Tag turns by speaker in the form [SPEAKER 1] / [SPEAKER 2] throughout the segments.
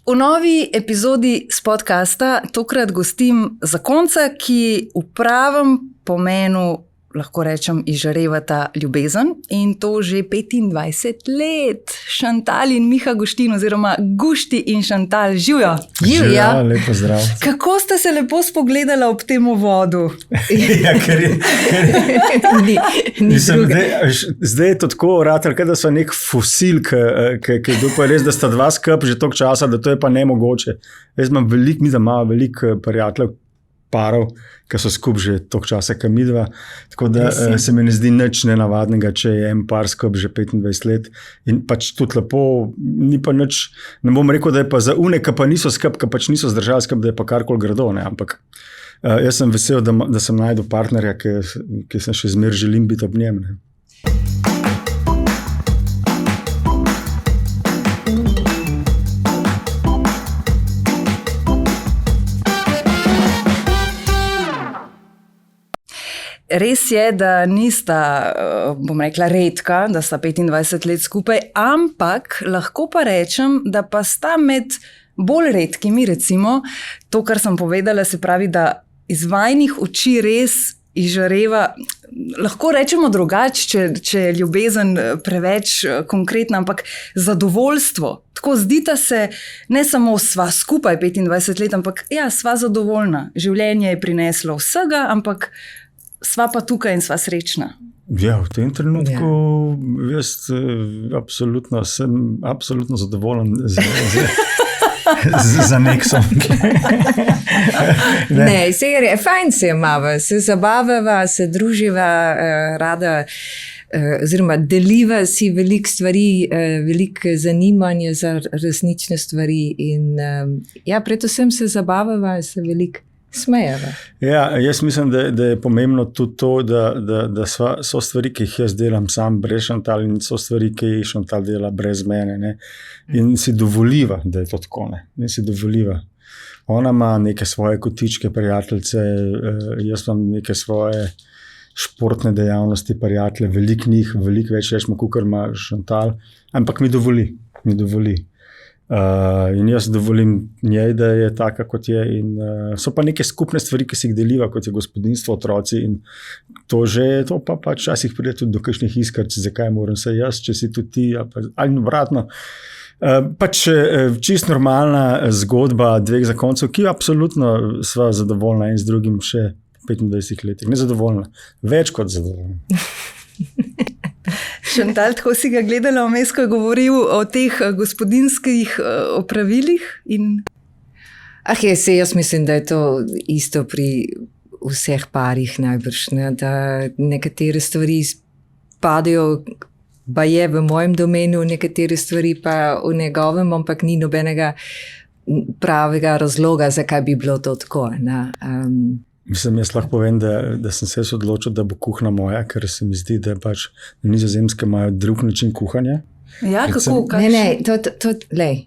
[SPEAKER 1] V novi epizodi s podcasta tokrat gostim zakonca, ki v pravem pomenu, lahko rečem, izžarevata ljubezen in to že 25 let. Šantal in Miha Guštin oziroma Gušti in Šantal, živjo.
[SPEAKER 2] Živjo, lepo zdrav.
[SPEAKER 1] Kako ste se lepo spogledala ob tem uvodu?
[SPEAKER 2] Ja, ker je zdaj je to tako vratelj, da so nek fosil, ki je bil pa res, da sta dva skup že toliko časa, da to je pa nemogoče. Jaz imam veliko prijateljev, parov, ki so skup že toliko časa, kot midva. Tako da se mi ne zdi nič nenavadnega, če je en par skup že 25 let. In pač tudi lepo, ni pa nič, ne bom rekel, da je pa za une, ki pa niso skup, ki pač niso zdržali skup, da je pa karkoli grdo, ne, ampak jaz sem vesel, da sem najdel partnerja, ki sem še zmer želim biti ob njem, ne.
[SPEAKER 1] Res je, da nista, bom rekla, redka, da sta 25 let skupaj, ampak lahko pa rečem, da pa sta med bolj redkimi, recimo, to, kar sem povedala, se pravi, da iz vajinih oči res izžareva, lahko rečemo drugače, če je ljubezen preveč konkretna, ampak zadovoljstvo. Tako zdita se, ne samo sva skupaj 25 let, ampak ja, sva zadovoljna. Življenje je prineslo vsega, ampak sva pa tukaj in sva srečna.
[SPEAKER 2] Ja, v tem trenutku jaz sem absolutno zadovoljen za neksom.
[SPEAKER 3] Ne, je fajn se imava, se zabavava, se druživa, rada, oziroma deliva si veliko stvari, veliko zanimanja za resnične stvari in ja, predvsem se zabavava, se veliko smejava.
[SPEAKER 2] Ja, jaz mislim, da je pomembno tudi to, da so stvari, ki jih jaz delam sam brez Šantal in so stvari, ki jih Šantal dela brez mene, ne. In si dovoliva, da je to tako, ne. In si dovoliva. Ona ima neke svoje kotičke, prijateljce, jaz imam neke svoje športne dejavnosti, prijatelje, veliko njih, veliko več rečemo, kakor ima Šantal, ampak mi dovoli. In jaz dovolim njej, da je taka, kot je. In so pa neke skupne stvari, ki si jih deliva, kot je gospodinjstvo, otroci. In to pa včasih pride tudi do kakšnih iskrc, zakaj moram se jaz, če si tudi ti, ali obratno. Pač čist normalna zgodba dveh zakoncev, ki absolutno sva zadovoljna in z drugim še 25 letih. Nezadovoljna, več kot zadovoljna.
[SPEAKER 1] Šantal, tako si ga gledala vmes, ko je govoril o teh gospodinjskih opravilih?
[SPEAKER 3] Jaz mislim, da je to isto pri vseh parih najbrž, ne? Da nekatere stvari spadajo, pa je v mojem domenu, nekatere stvari pa v njegovem, ampak ni nobenega pravega razloga, zakaj bi bilo to tako, ne?
[SPEAKER 2] Mislim, jaz lahko povem, da sem se odločil, da bo kuhna moja, ker se mi zdi, da pač na Nizozemskem imajo drug način kuhanja.
[SPEAKER 1] Ja, kako?
[SPEAKER 3] Lej,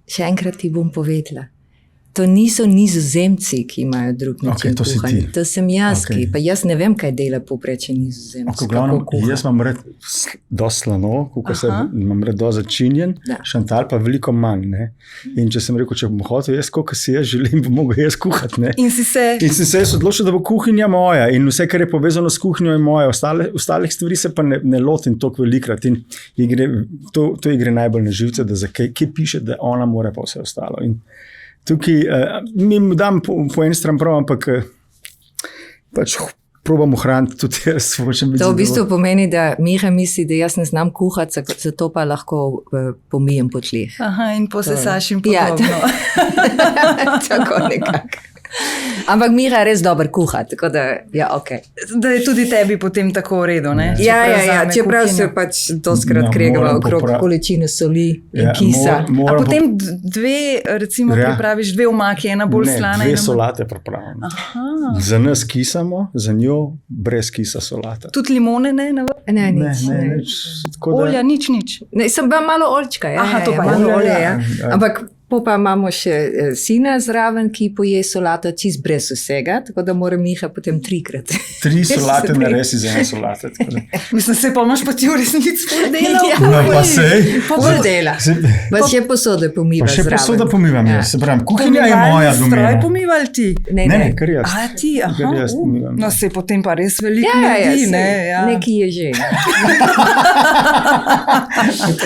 [SPEAKER 3] še enkrat ti bom povedala. To niso Nizozemci, ki imajo drug način kuhanja. To sem jaz, pa jaz ne vem, kaj dela povprečje Nizozemci.
[SPEAKER 2] Jaz imam red dosti slano, imam red dosti začinjen, Šantal pa veliko manj. Ne? In če sem rekel, če bom hotel jaz, koliko si jaz želim, bom mogel jaz kuhati. Ne? In si se odločil, da bo kuhinja moja in vse, kar je povezano s kuhinjo, je moja. Ostalih stvari se pa ne lotim toliko velikrat in to igre najbolj na živce, da kje piše, da ona mora pa vse ostalo. In tukaj mi dam po en stran prav, ampak pač probam ohraniti tudi jaz.
[SPEAKER 3] To v bistvu pomeni, da Miha misli, da jaz ne znam kuhati, zato pa lahko pomijem po tleh.
[SPEAKER 1] Aha, in posesaš in podobno.
[SPEAKER 3] Ja, tako nekako. Ampak Miha je res dober kuha, tako da, ja, okej.
[SPEAKER 1] Da je tudi tebi potem tako v redu, ne?
[SPEAKER 3] Ja, čeprav se pač doskrat kregava okrog količine soli in kisa.
[SPEAKER 1] A potem recimo pripraviš dve omaki, ena bolj slana.
[SPEAKER 2] Ne, dve solate pripravim. Za nas kisamo, za njo brez kisa solata.
[SPEAKER 1] Tudi limone ne?
[SPEAKER 3] Ne, nič.
[SPEAKER 1] Olja, nič.
[SPEAKER 3] Ne, sem pa malo oljčka, ja.
[SPEAKER 1] Aha, to pa
[SPEAKER 3] malo olja, ja. Ampak Pa imamo še sina zraven, ki poje solato čist brez vsega, tako da mora Miha potem 3-krat.
[SPEAKER 2] 3 solate naresi za eno solate.
[SPEAKER 1] Mislim, se pa imaš pa ti v resnici pol dela.
[SPEAKER 3] Ja,
[SPEAKER 2] pa sej.
[SPEAKER 3] Pol dela. Pa še posode pomiva
[SPEAKER 2] Pa še
[SPEAKER 3] zraven.
[SPEAKER 2] posoda pomivam,
[SPEAKER 3] Ja.
[SPEAKER 2] se pravim, kuhinja je moja
[SPEAKER 1] Stroj
[SPEAKER 2] domena.
[SPEAKER 1] pomival ti.
[SPEAKER 2] Ne, kar jaz.
[SPEAKER 1] A ti,
[SPEAKER 2] Kar jaz
[SPEAKER 1] aha.
[SPEAKER 2] pomivam.
[SPEAKER 1] No, se potem pa res veliko
[SPEAKER 3] Ja,
[SPEAKER 1] naredi,
[SPEAKER 3] saj,
[SPEAKER 1] ne? Ja.
[SPEAKER 3] nekaj je že.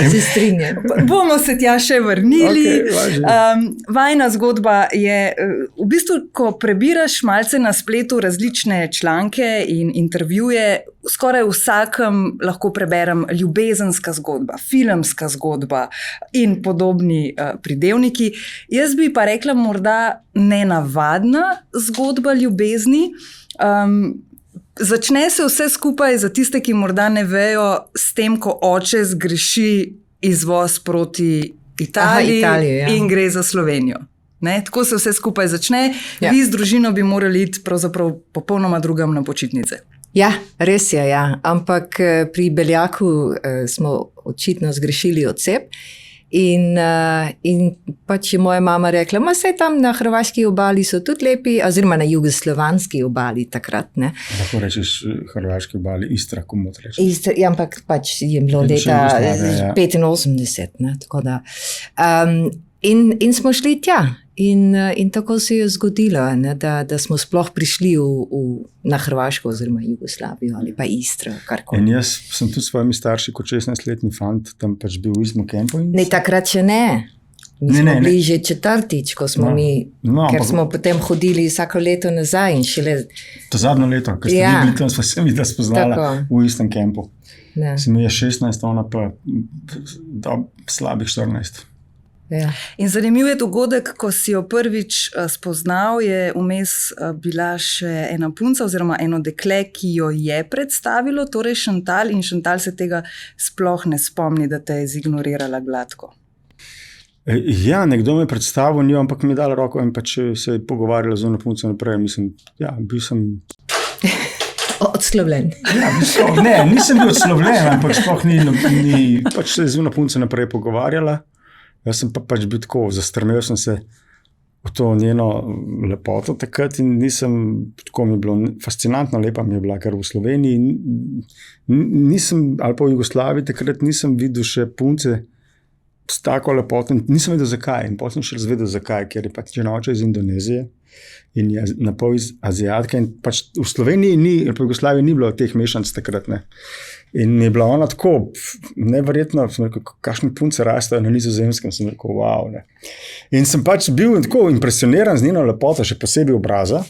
[SPEAKER 3] Se strinjam.
[SPEAKER 1] Bomo se tja še vrnili.
[SPEAKER 2] Okej, važi.
[SPEAKER 1] Vajna zgodba je, v bistvu, ko prebiraš malce na spletu različne članke in intervjuje, skoraj vsakem lahko preberem ljubezenska zgodba, filmska zgodba in podobni pridevniki. Jaz bi pa rekla morda nenavadna zgodba ljubezni. Začne se vse skupaj za tiste, ki morda ne vejo, s tem, ko oče zgreši izvoz proti Italiji,
[SPEAKER 3] Italijo, ja.
[SPEAKER 1] in gre za Slovenijo. Ne? Tako se vse skupaj začne.
[SPEAKER 3] Ja.
[SPEAKER 1] Vi z družino bi morali iti pravzaprav popolnoma drugam na počitnice.
[SPEAKER 3] Ja, res je, ja. Ampak pri Beljaku smo očitno zgrešili odcep. In pač je moja mama rekla, ma saj tam na hrvaški obali so tudi lepi, oziroma na jugoslovanski obali takrat, ne.
[SPEAKER 2] Lahko rečeš hrvaški obali, Istra, komot rečeš.
[SPEAKER 3] Ja, ampak pač je bilo
[SPEAKER 2] Je še
[SPEAKER 3] leta
[SPEAKER 2] Jugoslavija, ja.
[SPEAKER 3] 85, ne, tako da. In smo šli tja. In tako se je zgodilo, ne, da smo sploh prišli na Hrvaško oziroma Jugoslavijo ali pa Istro,
[SPEAKER 2] In
[SPEAKER 3] karkoli.
[SPEAKER 2] jaz sem tudi s svojimi starši kot 16-letni fant tam pač bil v Izmu Kempu.
[SPEAKER 3] Ne, takrat še ne. Mi
[SPEAKER 2] Ne,
[SPEAKER 3] smo
[SPEAKER 2] ne, ne.
[SPEAKER 3] bili že 4., ko smo
[SPEAKER 2] No.
[SPEAKER 3] mi,
[SPEAKER 2] No,
[SPEAKER 3] ker
[SPEAKER 2] ampak-
[SPEAKER 3] smo potem hodili vsako leto nazaj in šele,
[SPEAKER 2] To zadnjo leto, ko ste
[SPEAKER 3] Ja.
[SPEAKER 2] bili tam, smo se mi da spoznala
[SPEAKER 3] Tako.
[SPEAKER 2] v istem kempu.
[SPEAKER 3] ne,
[SPEAKER 2] Sem je 16, ona pa slabih 14.
[SPEAKER 3] ja.
[SPEAKER 1] In zanimiv je dogodek, ko si jo prvič spoznal, je vmes bila še ena punca oziroma eno dekle, ki jo je predstavilo, torej Šantal, in Šantal se tega sploh ne spomni, da te je zignorirala gladko.
[SPEAKER 2] Ja, nekdo me je predstavil, njo, ampak mi je dal roko in pač se je pogovarjala z ono punco naprej. Mislim, ja, bil sem...
[SPEAKER 3] Odslovljen.
[SPEAKER 2] Ja, ne, nisem bil odslovljen, ampak sploh ni pač se je z ono punco naprej pogovarjala. Jaz sem pa pač bil tako, zastrmel sem se v to njeno lepoto takrat in tako mi je bilo fascinantno lepa mi je bila, ker v Sloveniji nisem, ali pa v Jugoslaviji takrat nisem videl še punce s tako lepoto, nisem vedel zakaj in potem sem še razvedel zakaj, ker je pač žena oče iz Indonezije in je napol iz Aziatka in pač v Sloveniji ali pa v Jugoslaviji ni bilo teh mešanc takrat, ne. In mi je bila ona tako neverjetno, sem rekel, kakšne punce rastejo na Nizozemskem, sem rekel, wow. Ne. In sem pač bil tako impresioniran z njeno lepoto, še posebej obraza.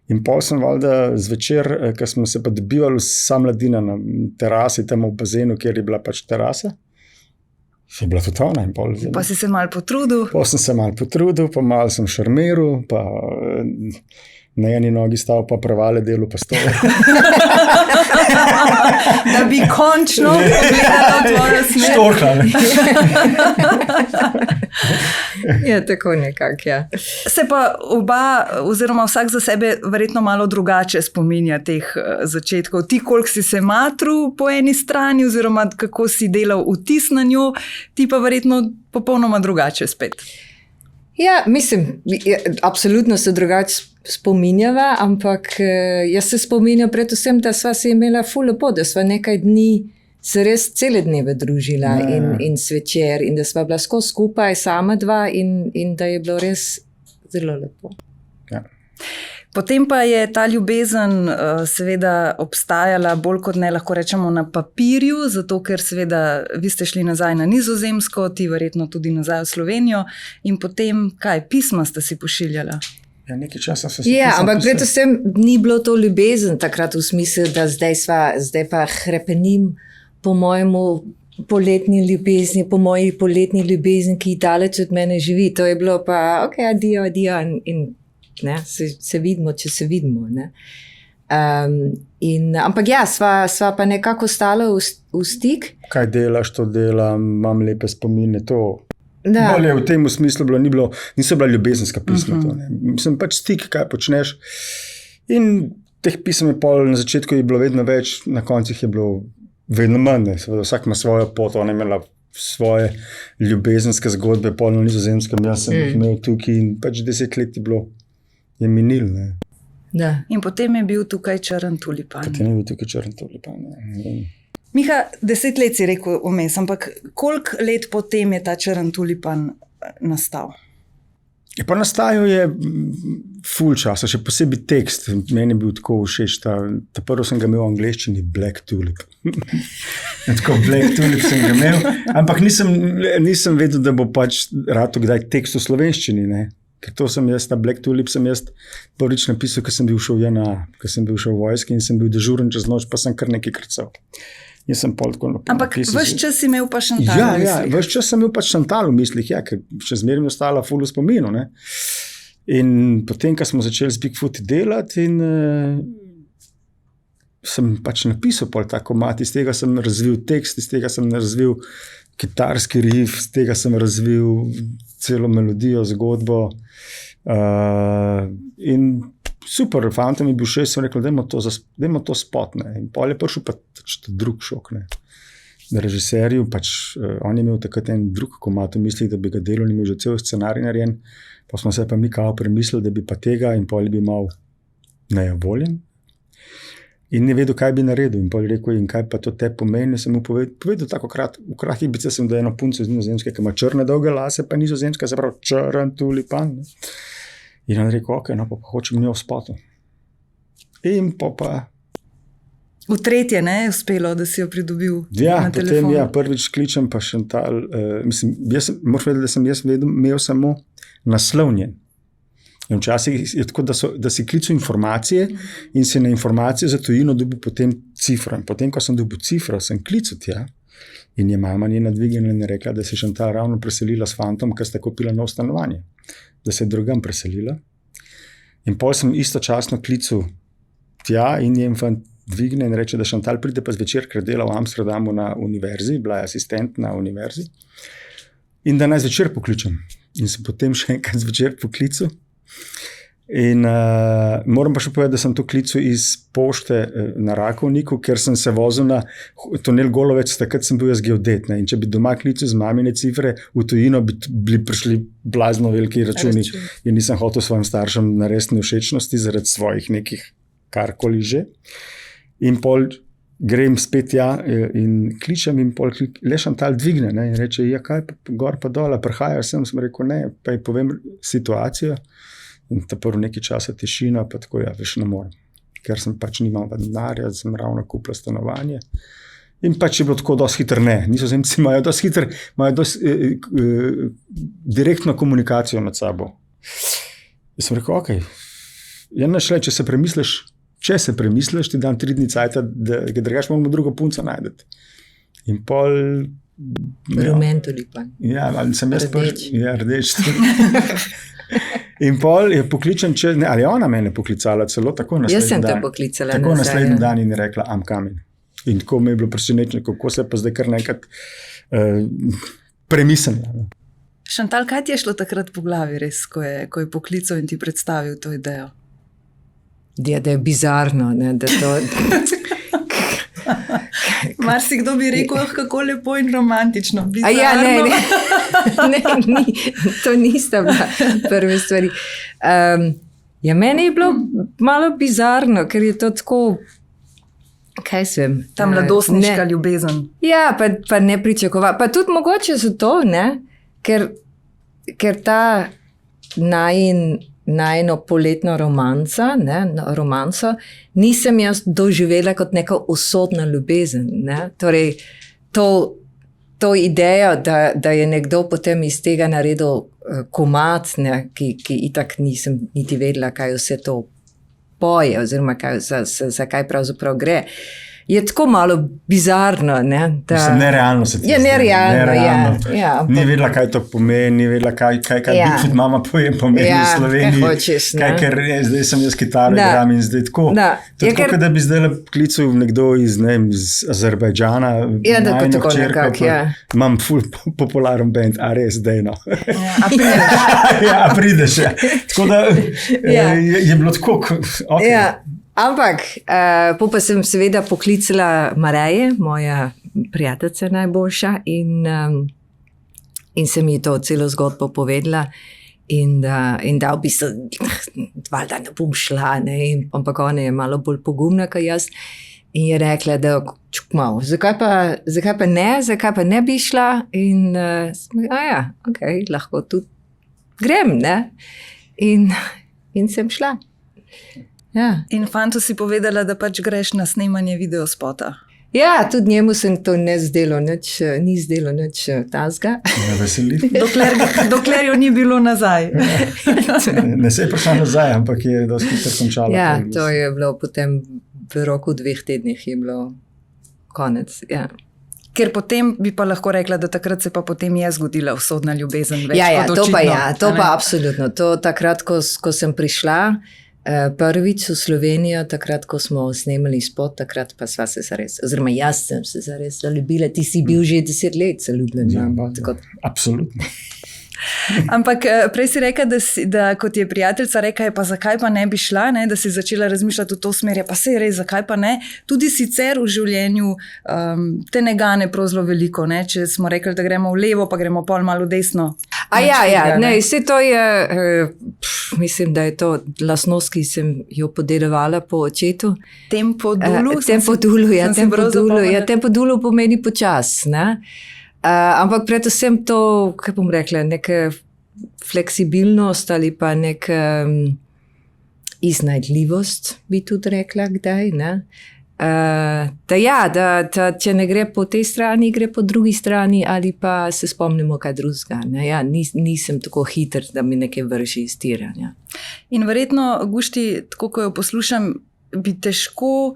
[SPEAKER 2] In pol sem valjda zvečer, ko smo se pa dobivali vsa mladina na terasi, tam v bazenu, kjer je bila pač terasa, je bila tudi ona in pol.
[SPEAKER 1] Pa si se malo potrudil.
[SPEAKER 2] Pol sem se malo potrudil, pa malo sem šarmiral, pa na eni nogi stal, pa prevale delu pa stole.
[SPEAKER 1] Da bi končno pogledala v tvojo smer.
[SPEAKER 2] Štorhal.
[SPEAKER 3] Ja, tako nekako, ja.
[SPEAKER 1] Se pa oba, oziroma vsak za sebe, verjetno malo drugače spominja teh začetkov. Ti, koliko si se matru po eni strani, oziroma kako si delal vtis na njo, ti pa verjetno popolnoma drugače spet.
[SPEAKER 3] Ja, mislim, absolutno se drugače spominjava, ampak jaz se spominjam predvsem, da sva se imela ful lepo, da sva nekaj dni se res cele dneve družila in svečer in da sva bila skozi skupaj sama dva in da je bilo res zelo lepo.
[SPEAKER 2] Ja.
[SPEAKER 1] Potem pa je ta ljubezen seveda obstajala bolj kot ne, lahko rečemo, na papirju, zato ker seveda vi ste šli nazaj na Nizozemsko, ti verjetno tudi nazaj v Slovenijo in potem, pisma ste si pošiljala?
[SPEAKER 2] Ja, nekaj časa se
[SPEAKER 3] Ja, ampak predvsem ni bilo to ljubezen takrat v smislu, da zdaj pa hrepenim po mojemu poletni ljubezni, po moji poletni ljubezni, ki daleč od mene živi. To je bilo pa, ok, adijo in ne, se vidimo, če se vidimo. Ne. Ampak ja, sva pa nekako stala v stik.
[SPEAKER 2] Kaj delaš, to delam, imam lepe spomine, to.
[SPEAKER 3] Da.
[SPEAKER 2] Bolje v tem smislu niso bila ljubezenska pisma. To, ne. Mislim pač stik, kaj počneš. In teh pisem je pol, na začetku je bilo vedno več, na koncih je bilo vedno manj. Ne. Seveda, vsak ima svojo pot, ona je imela svoje ljubezenske zgodbe, polno nizozemskem, jaz sem jih imel tukaj in pač 10 let je minil. Ne.
[SPEAKER 3] Da.
[SPEAKER 1] In potem je bil tukaj črn tulipan. Miha, 10 let si rekel vmes, ampak koliko let potem je ta črn tulipan nastal?
[SPEAKER 2] Pa nastajal je ful časa, še posebej tekst. Meni je bil tako všeč. Ta prvo sem ga imel v angleščini, Black Tulip. Tako Black Tulip sem ga imel, ampak nisem vedel, da bo pač rado kdaj tekst v slovenščini. Ne? Ker to sem jaz, ta Black Tulip sem jaz prvič napisal, ko sem bil šel v JNA, ko sem bil šel v vojski in sem bil dežuren čez noč, pa sem kar nekaj krcal.
[SPEAKER 1] Ampak ves čas si imel pa Šantal v mislih.
[SPEAKER 2] Ja, ves čas sem imel pa Šantal v mislih, ja, ker še zmeraj mi ostala ful v spominu. Ne? In potem, ko smo začeli z Bigfooti delati in sem pač napisal pol ta komad, iz tega sem razvil tekst, iz tega sem razvil kitarski riff, iz tega sem razvil celo melodijo, zgodbo in super, fantom je bil všeč, sem rekel, dajmo to spotne. In pol je prišel pa drug šok. Ne. Režiserju, pač on je imel takrat en drug komad v mislih, da bi ga delal, imel že cel scenarij narejen, pa smo se pa mi kao premislili, da bi pa tega in pol bi mal nejavoljen. In ne vedel, kaj bi naredil. In pol je rekel, in kaj pa to te pomeni, sem mu povedal tako v kratkih bicah sem, da eno punco iz Nizozemske, ki ima črne dolge lase, pa Nizozemska, se pravi črn tulipan. Ne. In on rekel, ok, no pa hočem njo v spotu. In pa...
[SPEAKER 1] V tretje, ne, je uspelo, da si jo pridobil na telefonu.
[SPEAKER 2] Ja, potem prvič kličem pa Šantal. Moraš vedeti, da sem jaz imel samo naslovnjen. In včasih je tako, da si klical informacije in si na informacije za tujino dobil potem cifro. In potem, ko sem dobil cifro, sem klical tja in je mama njena dvignila in je rekla, da se je Šantal ravno preselila s fantom, ker sta kupila novo stanovanje. Da se je drugam preselila. In pol sem istočasno klical tja in je fant dvigne in reče, da Šantal pride pa zvečer, ker dela v Amsterdamu na univerzi, bila je asistent na univerzi in da naj zvečer pokličem. In sem potem še enkrat zvečer poklical. In moram pa še povedati, da sem to klical iz pošte na Rakovniku, ker sem se vozil na tunel Golovec, takrat sem bil jaz geodet. Ne? In če bi doma klical z mamine cifre v tujino, bi prišli blazno veliki računi. In nisem hotel svojim staršem narediti nevšečnosti zaradi svojih nekih karkoli že. In pol grem spet in kličem in pol le Šantal dvigne, ne? In reče, ja kaj, gor pa dol, prihajajo sem rekel, ne, pa ji povem situacijo. In ta prvo nekaj časa tišina, pa tako veš, ne morem. Ker sem pač nimal denarja, sem ravno kupila stanovanje. In pač je bilo tako dosti hitro, ne. Nizozemci imajo dosti hitro, imajo dosti direktno komunikacijo med sabo. In sem rekel, ok, ja našle, če se premisliš, ti dam 3 dni cajta, da ga drugače moramo drugo punco najdeti. In pol...
[SPEAKER 3] Rumen tulipan.
[SPEAKER 2] Ja, ali sem jaz rdeč. Ja, rdeč. In pol je pokličen, ali je ona mene poklicala celo tako naslednji dan.
[SPEAKER 3] Jaz sem te poklicala.
[SPEAKER 2] Tako naslednji dan in je rekla, I'm coming. In tako mi je bilo presenečeno, kako se pa zdaj kar nekrat premislila.
[SPEAKER 1] Šantal, kaj ti je šlo takrat po glavi res, ko je poklical in ti predstavil to idejo?
[SPEAKER 3] Da je bizarno, ne, da to...
[SPEAKER 1] Marsikdo bi rekel, kako lepo in romantično. Bizarno.
[SPEAKER 3] Ja, ne, to nista bila prve stvari. Ja, meni je bilo malo bizarno, ker je to tako, kaj svem.
[SPEAKER 1] Ta mladostniška ljubezen.
[SPEAKER 3] Ja, pa ne pričakova. Pa tudi mogoče so to, ne, ker ta najino poletno romanco, nisem jaz doživela kot neko usodna ljubezen. Ne? Torej, to idejo, da je nekdo potem iz tega naredil komad, ne, ki itak nisem niti vedela, kaj vse to poje, oziroma za kaj pravzaprav gre. Je tako malo bizarno. Ne,
[SPEAKER 2] nerealno se ti
[SPEAKER 3] zdi. Nerealno. Ja,
[SPEAKER 2] ni vedela, kaj to pomeni, ni vedela, kaj Bigfoot mama pomeni v Sloveniji. Ker zdaj sem jaz kitaro igram in zdaj tako. To je tako, da bi zdaj klical nekdo iz Azerbajdžana.
[SPEAKER 3] Ja, tako nekako.
[SPEAKER 2] Imam ful popularen band, a res, dejno.
[SPEAKER 3] Ja,
[SPEAKER 2] prideš. Tako da je bilo tako.
[SPEAKER 3] Ampak, pa sem seveda poklicala Mareje, moja prijateljica najboljša in sem ji to celo zgodbo povedala. In da v bistvu, valjda ne bom šla, ne, ampak ona je malo bolj pogumna kot jaz. In je rekla, da malo, zakaj pa ne bi šla? In ok, lahko tudi grem, ne? In sem šla. Ja.
[SPEAKER 1] In fantu si povedala, da pač greš na snemanje videospota.
[SPEAKER 3] Ja, tudi njemu sem to ni zdelo nič tazga.
[SPEAKER 2] Me veseli.
[SPEAKER 1] Dokler jo ni bilo nazaj.
[SPEAKER 2] Ne se je prišla nazaj, ampak je dosti hitro končala.
[SPEAKER 3] Ja, to je bilo potem v roku 2 tednih je bilo konec. Ja.
[SPEAKER 1] Ker potem bi pa lahko rekla, da takrat se pa potem je zgodila usodna ljubezen.
[SPEAKER 3] To pa absolutno. To takrat, ko sem prišla, prvič v Slovenijo, takrat, ko smo snemali spot, takrat pa sva se zares, oziroma jaz sem se zares zaljubila, ti si bil že 10 let zaljubljen.
[SPEAKER 2] Ja, absolutno.
[SPEAKER 1] Ampak prej si rekla, da kot je prijateljica rekla, pa zakaj pa ne bi šla, ne? Da si začela razmišljati v to smer, pa se je res, zakaj pa ne. Tudi sicer v življenju te ne gane prav zelo veliko, ne? Če smo rekli, da gremo v levo, pa gremo pol malo v desno.
[SPEAKER 3] Vse to je, mislim, da je to lastnost, ki sem jo podedovala po očetu.
[SPEAKER 1] Tempodulu?
[SPEAKER 3] Tempodulu pomeni počas, ne? Ampak predvsem to, kaj bom rekla, neka fleksibilnost ali pa neka iznajdljivost, bi tudi rekla kdaj, ne? Da če ne gre po tej strani, gre po drugi strani ali pa se spomnimo kaj drugega. Ja, nisem tako hiter, da mi nekaj vrši iz tira. Ja.
[SPEAKER 1] In verjetno, Gušti, tako ko jo poslušam, bi težko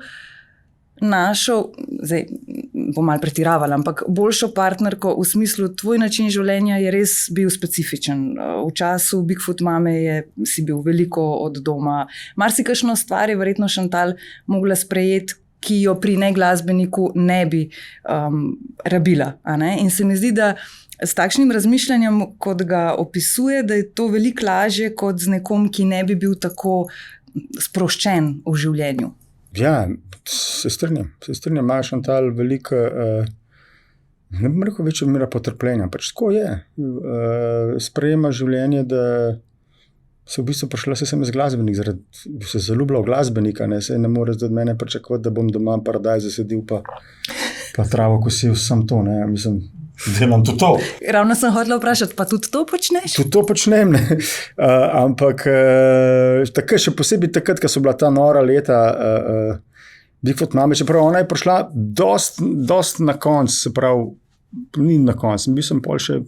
[SPEAKER 1] našel, zdaj bom malo pretiravala, ampak boljšo partnerko v smislu, tvoj način življenja je res bil specifičen. V času Bigfoot mame si bil veliko od doma. Marsikakšno stvar je verjetno Šantal mogla sprejeti, ki jo pri neglasbeniku ne bi rabila. A ne? In se mi zdi, da s takšnim razmišljanjem, kot ga opisuje, da je to veliko lažje kot z nekom, ki ne bi bil tako sproščen v življenju.
[SPEAKER 2] Ja, se strinjam. Imaš Šantal veliko, ne bom rekel večjo mera potrpljenja, pač tako je. Sprejema življenje, da se v bistvu prišla sem iz glasbenik, zaradi se zaljubila v glasbenika, ne, se ne more od mene pričakovati, da bom doma paradajz zasedil pa travo kosil, sem to, ne, mislim, delam tudi to.
[SPEAKER 1] Ravno sem hotela vprašati, pa tudi to počneš?
[SPEAKER 2] Tudi to počnem, ne. Ampak takrat, še posebej takrat, ko so bila ta nora leta Bigfoot mame, čeprav ona je prišla dost na konc, se pravi, ni na konc, bil sem pol še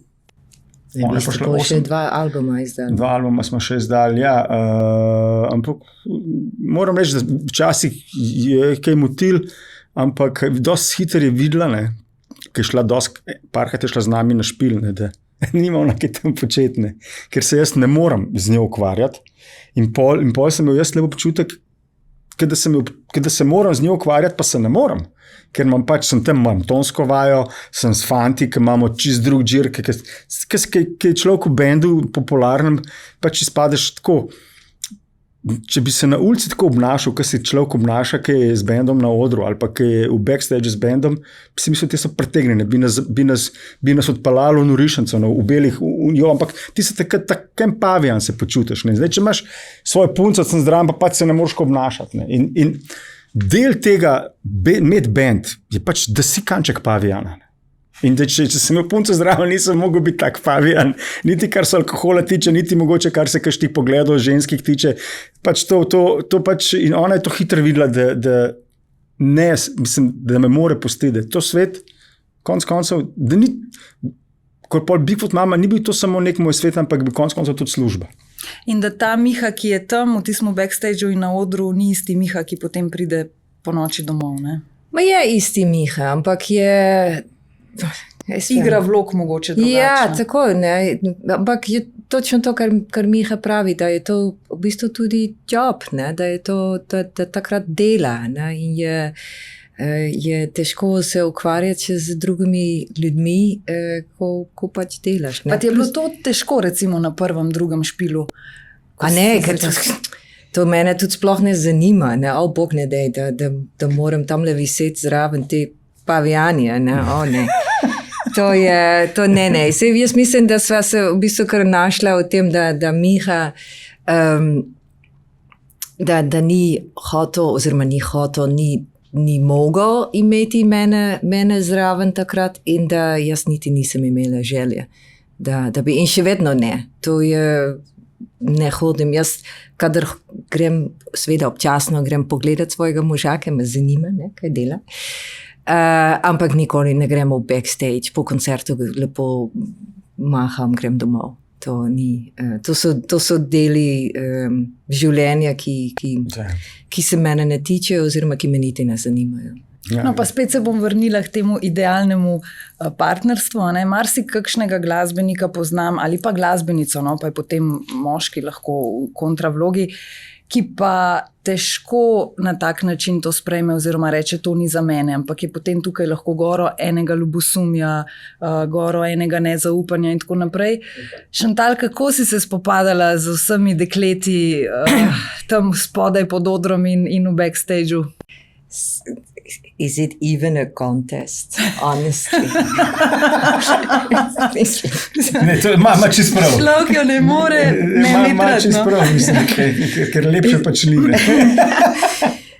[SPEAKER 3] še 2 albuma izdali.
[SPEAKER 2] 2 albuma smo še izdali, ja. Ampak moram reči, da včasih je kaj motil, ampak dosti hiter je videla, ne, ki je šla parkrat je šla z nami na špil, ne, da nima ona kaj tam početi, ne, ker se jaz ne moram z njo ukvarjati. In pol sem imel jaz lepo počutek, da se moram z njo ukvarjati, pa se ne moram. Ker sem tam tonsko vajo, sem s fanti, ki imamo čist drug džir, ki je človek v bendu popularnem, pač izpadeš tako. Če bi se na ulici tako obnašal, ki se človek obnaša, ki je z bendom na odru, ali pa ki je v backstage z bendom, bi si mislil, te so pretegnjene, bi nas odpalalo v norišnico, v belih, ampak ti se takem pavijan se počutiš. Ne? Zdaj, če imaš svojo punco, sem zdrav, pa pač se ne moreš obnašati. Ne? In del tega med band je pač, da si kanček pavijana. In da če sem imel punco zdravo, nisem mogel biti tak pavijan, niti kar se alkohola tiče, niti mogoče kar se kakšnih pogledov ženskih tiče. Pač to pač, in ona je to hitro videla, da me more pustiti, da je to svet, konc koncev, da ni, kot pol Bigfoot mama, ni bil to samo nek moj svet, ampak bi konc koncev tudi služba.
[SPEAKER 1] In da ta Miha, ki je tam v tistem backstageu in na odru, ni isti Miha, ki potem pride po noči domov, ne?
[SPEAKER 3] Ma je isti Miha, ampak je...
[SPEAKER 1] Igra vlog mogoče drugače.
[SPEAKER 3] Ja, tako, ne, ampak je točno to, kar Miha pravi, da je to v bistvu tudi job, ne, da je to, da takrat dela, ne, in je težko se ukvarjati z drugimi ljudmi, ko pač delaš. Ne.
[SPEAKER 1] Pa ti je bilo to težko, recimo na prvem, drugem špilu?
[SPEAKER 3] A ne, ker to mene tudi sploh ne zanima, ne, bog ne dej, da moram tamle viseti zraven te pavijanje, ne, ne. To ne. Sej, jaz mislim, da sva se v bistvu kar našla v tem, da Miha da ni hotel, oziroma ni mogel imeti mene zraven takrat in da jaz niti nisem imela želje. Da bi, in še vedno ne. To je, ne hodim. Jaz, kadar grem, seveda občasno grem pogledat svojega moža, ker me zanima, ne, kaj dela. Ampak nikoli ne gremo v backstage, po koncertu lepo maham, grem domov. To so deli življenja, ki se mene ne tičejo oziroma ki me niti ne zanimajo.
[SPEAKER 1] No, pa spet se bom vrnila k temu idealnemu partnerstvu. Marsikakšnega glasbenika poznam ali pa glasbenico, no, pa je potem moški lahko v kontravlogi, ki pa težko na tak način to sprejme oziroma reče, to ni za mene, ampak je potem tukaj lahko goro enega ljubosumja, goro enega nezaupanja in tako naprej. Šantal, kako si se spopadala z vsemi dekleti tam spodaj pod odrom in v backstageu?
[SPEAKER 3] Is it even a contest, honestly?
[SPEAKER 2] Ne, to ima čisto prav.
[SPEAKER 1] Človek jo ne more ne
[SPEAKER 2] ima čisto prav, mislim, ker lepše pač ni.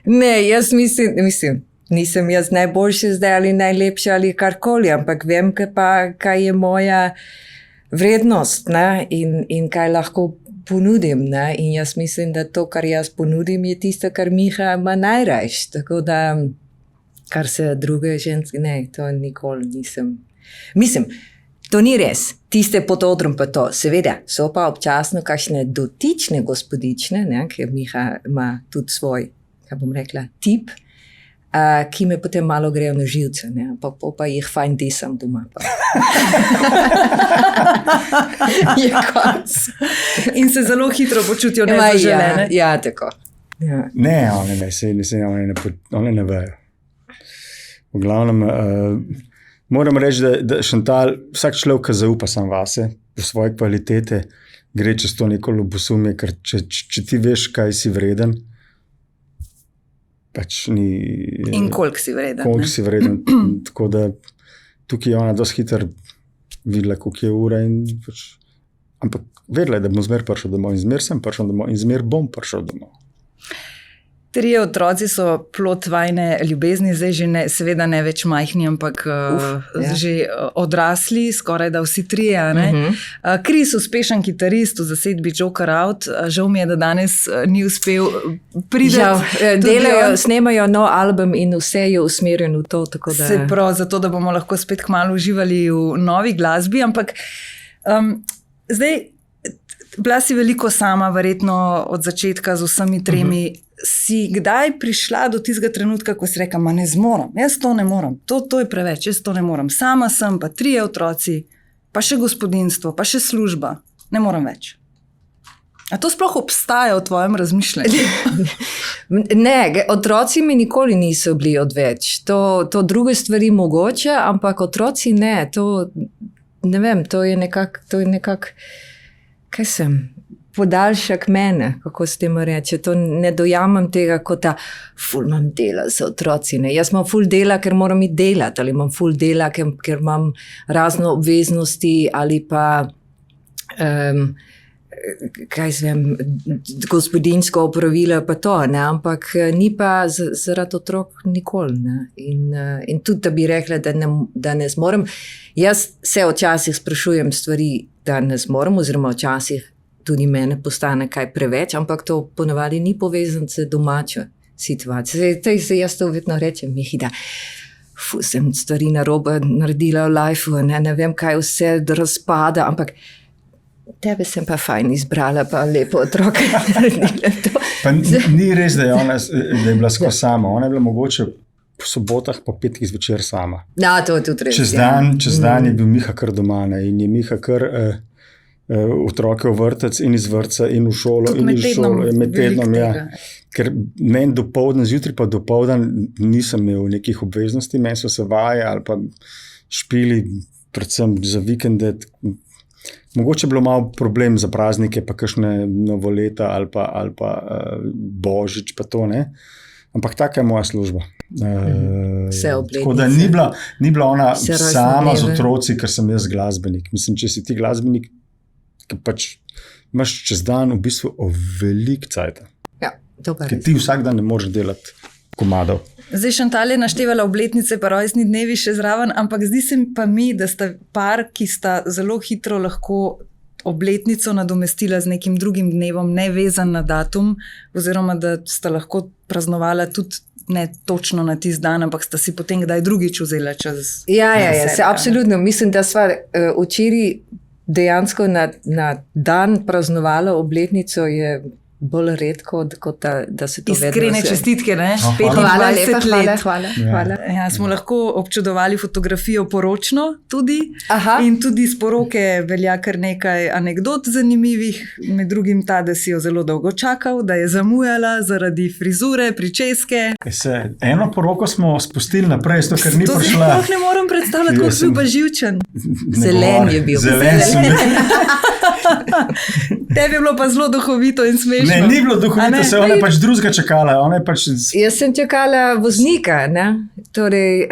[SPEAKER 3] Ne, jaz mislim, nisem jaz najboljši zdaj ali najlepša ali karkoli, ampak vem, kaj je moja vrednost, ne, in kaj lahko ponudim, ne, in jaz mislim, da to, kar jaz ponudim, je tisto, kar Miha ima najrajš, tako da kar se druge ženske, ne, to nikoli nisem. Mislim, to ni res, tiste pod odrom pa to, seveda, so pa občasno kakšne dotične gospodične, ne, ker Miha ima tudi svoj, kaj bom rekla, tip, ki me potem malo grejo na živce, ne, pa jih fajn disam doma. Je konc.
[SPEAKER 1] In se zelo hitro počutijo nezaželene.
[SPEAKER 3] Ja, tako. Ja.
[SPEAKER 2] Ne, one ne vejo. V glavnem, moram reči, da Šantal, vsak človek, ki zaupa sam vase, v svoje kvalitete, gre čez to neko ljubosumje, ker če ti veš, kaj si vreden, pač ni...
[SPEAKER 1] In koliko si vreden.
[SPEAKER 2] Koliko si vreden. Tako da tukaj je ona dosti hitro videla, koliko je ura in pač... Ampak vedela je, da bom zmer prišel domov in zmer sem prišel domov in zmer bom prišel domov.
[SPEAKER 1] 3 otroci so plod vajne ljubezni, zdaj že ne, seveda ne več majhni, ampak že odrasli, skoraj da vsi 3, ne? Chris, uspešen kitarist v zasedbi Joker Out, žal mi je, da danes ni uspel priti.
[SPEAKER 3] Snemajo nov album in vse je usmerjeno v to, tako da...
[SPEAKER 1] Se prav, zato da bomo lahko spet kmalu uživali v novi glasbi, ampak zdaj, bila si veliko sama, verjetno od začetka z vsemi 3. Si kdaj prišla do tistega trenutka, ko si rekla, ma ne zmorem, jaz to ne morem, to je preveč, jaz to ne morem, sama sem, pa 3 otroci, pa še gospodinjstvo, pa še služba, ne morem več. A to sploh obstaja v tvojem razmišljanju?
[SPEAKER 3] Ne, otroci mi nikoli niso bili odveč, to druge stvari mogoče, ampak otroci ne, to ne vem, to je nekako, kaj sem... podaljšak mene, kako se temu reče. To ne dojamem tega kot ful imam dela za otroci. Ne. Jaz imam ful dela, ker moram iti delati, ali imam ful dela, ker imam razne obveznosti, ali pa kaj zvem, gospodinjsko opravilo, pa to, ne. Ampak ni pa zaradi otrok nikoli. Ne. In tudi, da bi rekla, da ne zmorem. Jaz se včasih sprašujem stvari, da ne zmorem, oziroma včasih tudi mene postane kaj preveč, ampak to ponavadi ni povezano z domačo situacijo. Jaz to vedno rečem, Mihi, da sem stvari narobe naredila v lifeu, ne vem, kaj vse razpada, ampak tebe sem pa fajn izbrala, pa lepo otroke naredila to.
[SPEAKER 2] Pa ni res, da je bila skozi sama. Ona je bila mogoče po sobotah, po petkih zvečer sama.
[SPEAKER 3] Ja, to je tudi res.
[SPEAKER 2] Čez dan je bil Miha kar doma, ne, in je Miha kar... otroke v vrtec in iz vrtca in v šolo in iz šolo med tednom, ja. Ker meni dopoldan, zjutraj pa dopoldan nisem imel nekih obveznosti, meni so se vaje ali pa špili, predvsem za vikende. Mogoče je bilo malo problem za praznike, pa kakšne novoleta ali pa Božič, pa to ne. Ampak taka je moja služba.
[SPEAKER 3] Vse obletnice.
[SPEAKER 2] Tako da ni bila ona
[SPEAKER 3] Vse rojstne
[SPEAKER 2] sama z
[SPEAKER 3] dneve.
[SPEAKER 2] otroci, ker sem jaz glasbenik. Mislim, če si ti glasbenik, ki pač imaš čez dan v bistvu veliko cajta.
[SPEAKER 3] Ja, to pa
[SPEAKER 2] Ker
[SPEAKER 3] res.
[SPEAKER 2] ti vsak dan ne moreš delati komadov.
[SPEAKER 1] Zdaj Šantal je naštevala obletnice pa rojstni dnevi še zraven, ampak zdi se pa mi, da sta par, ki sta zelo hitro lahko obletnico nadomestila z nekim drugim dnevom, ne vezan na datum, oziroma da sta lahko praznovala tudi ne točno na tisti dan, ampak sta si potem kdaj drugič vzela čas.
[SPEAKER 3] Ja,
[SPEAKER 1] na sebe,
[SPEAKER 3] absolutno. Mislim, da sva včeraj dejansko na dan praznovala obletnico je bolj redko, kot da se to vedno...
[SPEAKER 1] Iskrene čestitke, ne?
[SPEAKER 2] Hvala
[SPEAKER 1] 25
[SPEAKER 3] lepa,
[SPEAKER 1] let.
[SPEAKER 3] hvala.
[SPEAKER 1] Ja, smo lahko občudovali fotografijo poročno tudi.
[SPEAKER 3] Aha.
[SPEAKER 1] In tudi iz poroke velja kar nekaj anegdot zanimivih, med drugim ta, da si jo zelo dolgo čakal, da je zamujala zaradi frizure, pričeske.
[SPEAKER 2] Eno poroko smo spustili naprej, zato ker ni
[SPEAKER 1] To si
[SPEAKER 2] prišla.
[SPEAKER 1] sploh ne morem predstavljati, kako
[SPEAKER 2] Jaz
[SPEAKER 1] si bil
[SPEAKER 2] sem-
[SPEAKER 1] pa živčen.
[SPEAKER 3] Zelen je bil.
[SPEAKER 2] Zelen sem bil.
[SPEAKER 1] Tebi je bilo pa zelo duhovito in smešno.
[SPEAKER 2] Ne, ni bilo
[SPEAKER 1] A
[SPEAKER 2] duhovito,
[SPEAKER 1] ne?
[SPEAKER 2] se ona je pač drugega čakala. Ona je pač...
[SPEAKER 3] Jaz sem čakala voznika. Ne? Torej,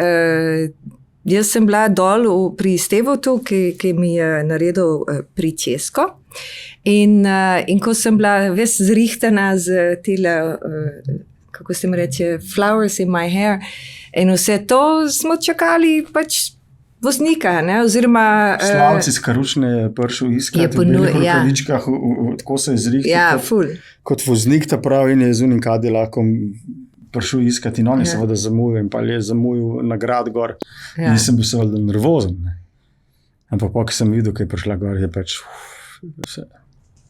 [SPEAKER 3] jaz sem bila dol pri Stevotu, ki mi je naredil pričesko. In ko sem bila ves zrihtana z tele, kako se mi reče, flowers in my hair, in vse to smo čakali pač voznika, ne? Oziroma...
[SPEAKER 2] Slavci z Karučne je prišel iskati
[SPEAKER 3] Je
[SPEAKER 2] v belih
[SPEAKER 3] ja.
[SPEAKER 2] rokavičkah, tako se je zrihtal.
[SPEAKER 3] Ja,
[SPEAKER 2] kot-
[SPEAKER 3] ful.
[SPEAKER 2] Kot voznik ta pravi in je z unim Cadillacom prišel iskati in on je seveda zamujal in pa je zamujal na grad gor.
[SPEAKER 3] Ja.
[SPEAKER 2] In sem bil seveda nervozen. Ne. Ampak ko sem videl, kaj je prišla gor, je pač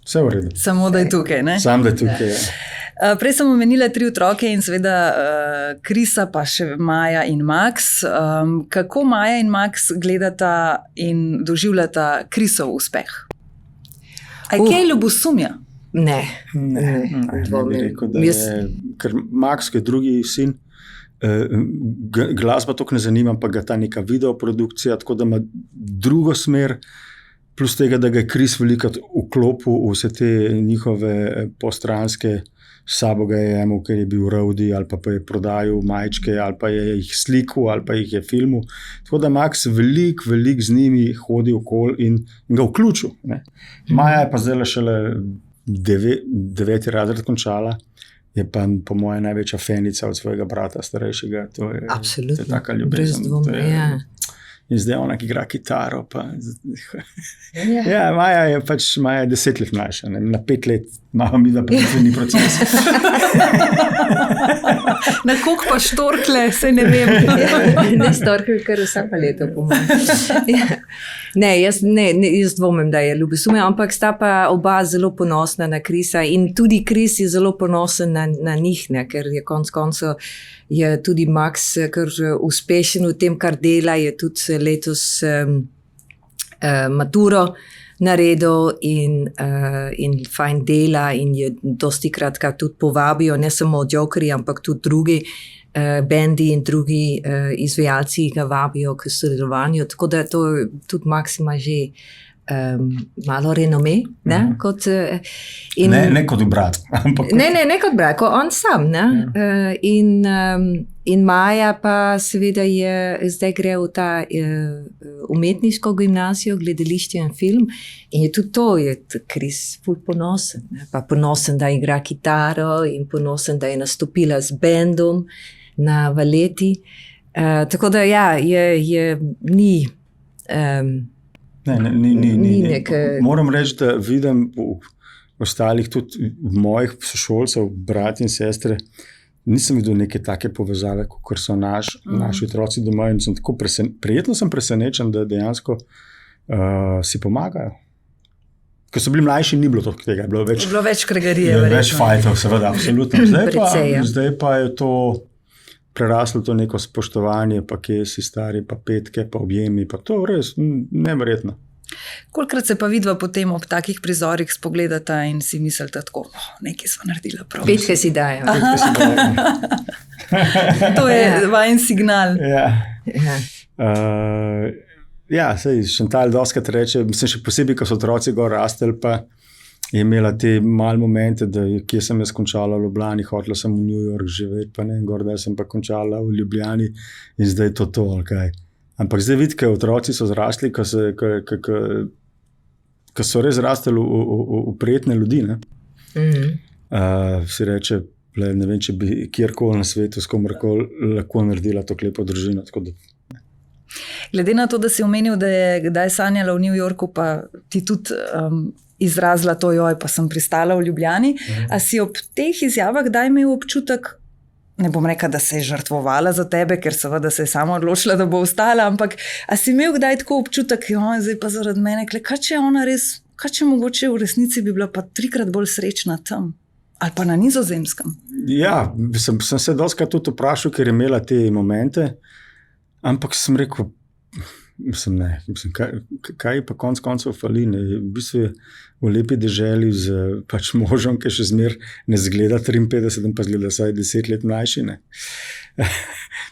[SPEAKER 2] vse v redu.
[SPEAKER 1] Samo da je tukaj, ne?
[SPEAKER 2] Sam da je tukaj. Ja.
[SPEAKER 1] Prej sem omenila 3 otroke in seveda Krisa, pa še Maja in Max. Kako Maja in Max gledata in doživljata Krisov uspeh? A je kaj ljubosumja?
[SPEAKER 3] Ne.
[SPEAKER 2] Ne bi
[SPEAKER 3] dvomim.
[SPEAKER 2] rekel, da
[SPEAKER 3] Jaz-
[SPEAKER 2] je, ker Max, ki je drugi sin, glasba toliko ne zanima, pa ga ta neka videoprodukcija, tako da ima drugo smer, plus tega, da ga je Kris velikrat vklopil v vse te njihove postranske, sabo ga je jemal, ker je bil roadie, ali pa je prodajal majčke, ali pa je jih slikal, ali pa jih je filmil. Tako da Max veliko z njimi hodi okoli in ga vključil. Ne. Maja je pa zdaj šele 9. razred končala, je pa po moje največja fenica od svojega brata starejšega. To je,
[SPEAKER 3] Absolutno.
[SPEAKER 2] To je taka
[SPEAKER 3] Brez
[SPEAKER 2] ljubezen.
[SPEAKER 3] dvoma,
[SPEAKER 2] To je-
[SPEAKER 3] ja.
[SPEAKER 2] In zdaj ona, ki igra kitaro. Pa,
[SPEAKER 3] Ja.
[SPEAKER 2] ja, Maja je pač Maja je 10 let mlajša, ne? Na 5 let imamo mi, da ni proces.
[SPEAKER 1] Na koliko pa štorkle, se ne vem.
[SPEAKER 3] Ne storkaj, kar vsako leto pomeni. Jaz dvomim, da je ljubosumje, ampak sta pa oba zelo ponosna na Krisa in tudi Kris je zelo ponosen na njih, ne, ker je konec koncev je tudi Max kar uspešen v tem, kar dela, je tudi letos maturo naredil in fajn dela in je dosti kratka tudi povabijo, ne samo Jokerji, ampak tudi drugi bendi in drugi izvajalci ga vabijo k sodelovanju, tako da to tudi Max ima že malo renome, ne, kot in
[SPEAKER 2] Ne kot brat, ampak
[SPEAKER 3] ne kot brat, kot on sam, ne. In Maja pa seveda zdaj gre v ta umetniško gimnazijo, gledališče in film in je tudi to, je Kris ful ponosen, ne. Pa ponosen, da igra kitaro in ponosen, da je nastopila z bendom na Valeti. Tako da ja, ni
[SPEAKER 2] Ni
[SPEAKER 3] neke-
[SPEAKER 2] Moram reči, da vidim v ostalih, tudi v mojih sošolcev, brat in sestre, nisem videl neke take povezave, kot so naši otroci doma. In sem tako prijetno sem presenečen, da dejansko si pomagajo. Ko so bili mlajši, ni bilo toliko tega, je bilo več,
[SPEAKER 1] Bilo več kregarije.
[SPEAKER 2] več
[SPEAKER 1] verjetno.
[SPEAKER 2] fajtov, seveda, absolutno.
[SPEAKER 3] Precej, ja.
[SPEAKER 2] Zdaj pa je to preraslo to neko spoštovanje, pa kje si stari, pa petke, pa objemi, pa to res neverjetno.
[SPEAKER 1] Kolikrat se pa vidva potem ob takih prizorih spogledata in si mislite tako, nekaj sva naredila prav.
[SPEAKER 3] petke si dajo.
[SPEAKER 2] Petke si dajo.
[SPEAKER 1] To je
[SPEAKER 3] Ja.
[SPEAKER 1] vajen signal.
[SPEAKER 2] Ja.
[SPEAKER 3] Ja.
[SPEAKER 2] Ja, sej Šantal doskrat reče, mislim še posebej, ko so otroci gor rasteli, pa je imela te male momente, da kje sem jaz končala v Ljubljani, hotela sem v New York živeti, pa ne, da sem pa končala v Ljubljani in zdaj je to, ali kaj. Ampak zdaj vidite, ker otroci so zrasli, ker so res zrastali v prijetne ljudi, ne? Si reče, ne vem, če bi kjerkoli na svetu s komorkoli lahko naredila to lepo družino, tako da.
[SPEAKER 1] Glede na to, da si omenil, da je kdaj sanjala v New Yorku, pa ti tudi izrazila to, joj, pa sem pristala v Ljubljani. A si ob teh izjavah kdaj imel občutek, ne bom rekla, da se je žrtvovala za tebe, ker seveda se je sama odločila, da bo ostala, ampak a si imel kdaj tako občutek, joj, zdaj pa zaradi mene, kaj če ona res, kaj če mogoče v resnici bi bila pa 3-krat bolj srečna tam? Ali pa na Nizozemskem?
[SPEAKER 2] Ja, sem se dostikrat tudi vprašal, ker je imela te momente, ampak sem rekel, kaj pa konec koncev fali, ne? V bistvu je v lepi deželi z pač možem, ki še zmer ne zgleda 53, pa zgleda vsaj 10 let mlajši, ne?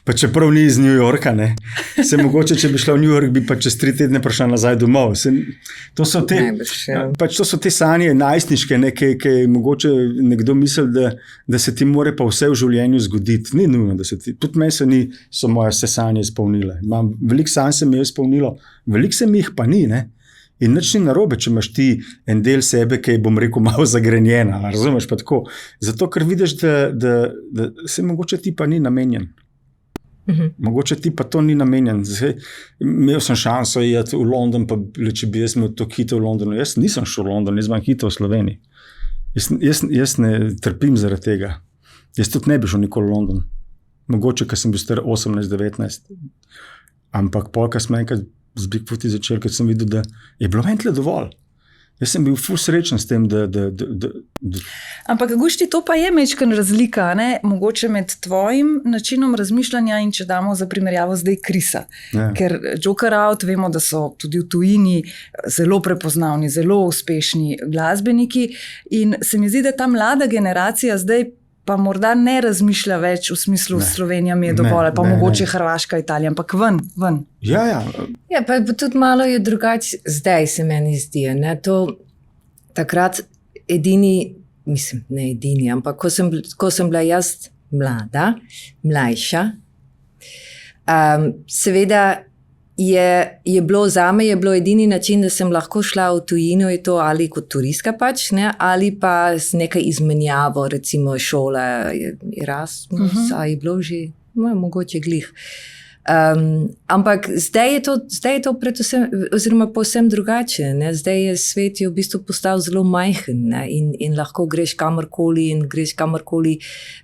[SPEAKER 2] Pa čeprav ni iz New Yorka, ne? Se mogoče, če bi šla v New York, bi pa čez 3 tedne prišla nazaj domov. To so te sanje najstniške, ne, ki mogoče nekdo misli, da se ti more pa vse v življenju zgoditi. Ni nujno, da se ti, tudi meni so moje vse sanje izpolnile. Veliko sanj se mi je izpolnilo, veliko se mi jih pa ni, ne? In nič ni narobe, če imaš ti en del sebe, ki je, bom rekel, malo zagrenjena, razumeš pa tako. Zato, ker vidiš, da se mogoče ti pa ni namenjen. Mogoče ti pa to ni namenjen. Zdaj, imel sem šanso iti v London, pa če bi jaz imel to hitov v Londonu. Jaz nisem šel v London, jaz imam hitov v Sloveniji. Jaz ne trpim zaradi tega. Jaz tudi ne bi šel nikoli v London. Mogoče, ker sem bil star 18-19. Ampak polka smo enkrat z Bigfooti začeli, ker sem videl, da je bilo meni tle dovolj. Jaz sem bil ful srečen s tem, da...
[SPEAKER 1] Ampak, Gušti, to pa je majčkena razlika, ne? Mogoče med tvojim načinom razmišljanja in če damo za primerjavo zdaj Krisa. Ja. Ker Joker Out, vemo, da so tudi v tujini zelo prepoznavni, zelo uspešni glasbeniki in se mi zdi, da ta mlada generacija zdaj pa morda ne razmišlja več v smislu Slovenija mi je dovolj, pa mogoče Hrvaška, Italija, ampak ven.
[SPEAKER 2] Ja.
[SPEAKER 3] Ja, pa tudi malo je drugače, zdaj se meni zdi, ne, to takrat edini, mislim, ne edini, ampak ko sem bila jaz mlajša, seveda je bilo zame, je bilo edini način, da sem lahko šla v tujino, je to ali kot turistka pač, ne, ali pa z nekaj izmenjavo, recimo šola Erasmus, a je bilo že, mogoče glih. Ampak zdaj je to predvsem, oziroma povsem drugače, ne, zdaj je svet v bistvu postal zelo majhen, ne, in lahko greš kamorkoli in greš kamorkoli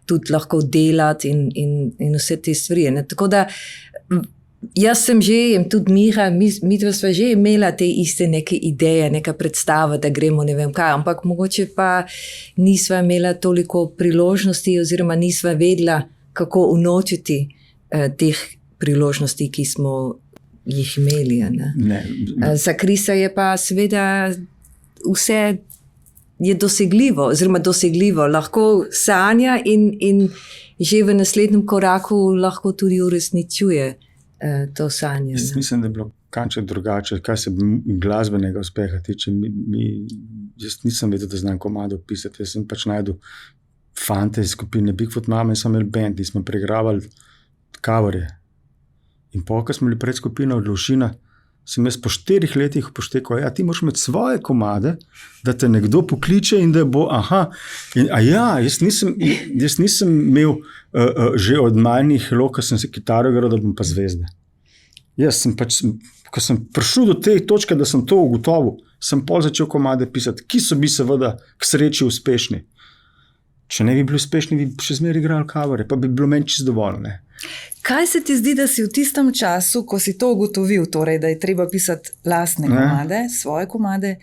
[SPEAKER 3] tudi lahko delati in vse te stvari, ne, tako da jaz sem že, in tudi Miha, mi dva sva že imela te iste neke ideje, neka predstava, da gremo ne vem kaj, ampak mogoče pa nisva imela toliko priložnosti oziroma nisva vedela, kako unovčiti teh priložnosti, ki smo jih imeli. Ne. Za Krisa je pa seveda vse je dosegljivo, lahko sanja in že v naslednjem koraku lahko tudi uresničuje to sanje.
[SPEAKER 2] Jaz mislim, da je bilo kanček drugače, kaj se glasbenega uspeha tiče. Jaz nisem vedel, da znam komado pisati. Jaz sem pač najdel fante iz skupine Bigfoot Mama in sem imel band, in smo preigravali coverje. In ko smo bili pred skupino Odlošina, sem jaz po 4 letih upoštekal, ti moraš imeti svoje komade, da te nekdo pokliče in da bo, jaz nisem imel že od majhnih lot, ko sem se kitaro igral, da bom pa zvezda. Jaz sem pač, ko sem prišel do te točke, da sem to ugotovil, sem pol začel komade pisati, ki so bi seveda k sreči uspešni. Če ne bi bili uspešni, bi še zmeraj igrali coverje, pa bi bilo meni čisto dovolj, ne.
[SPEAKER 1] Kaj se ti zdi, da si v tistem času, ko si to ugotovil, torej, da je treba pisati lastne komade, svoje komade,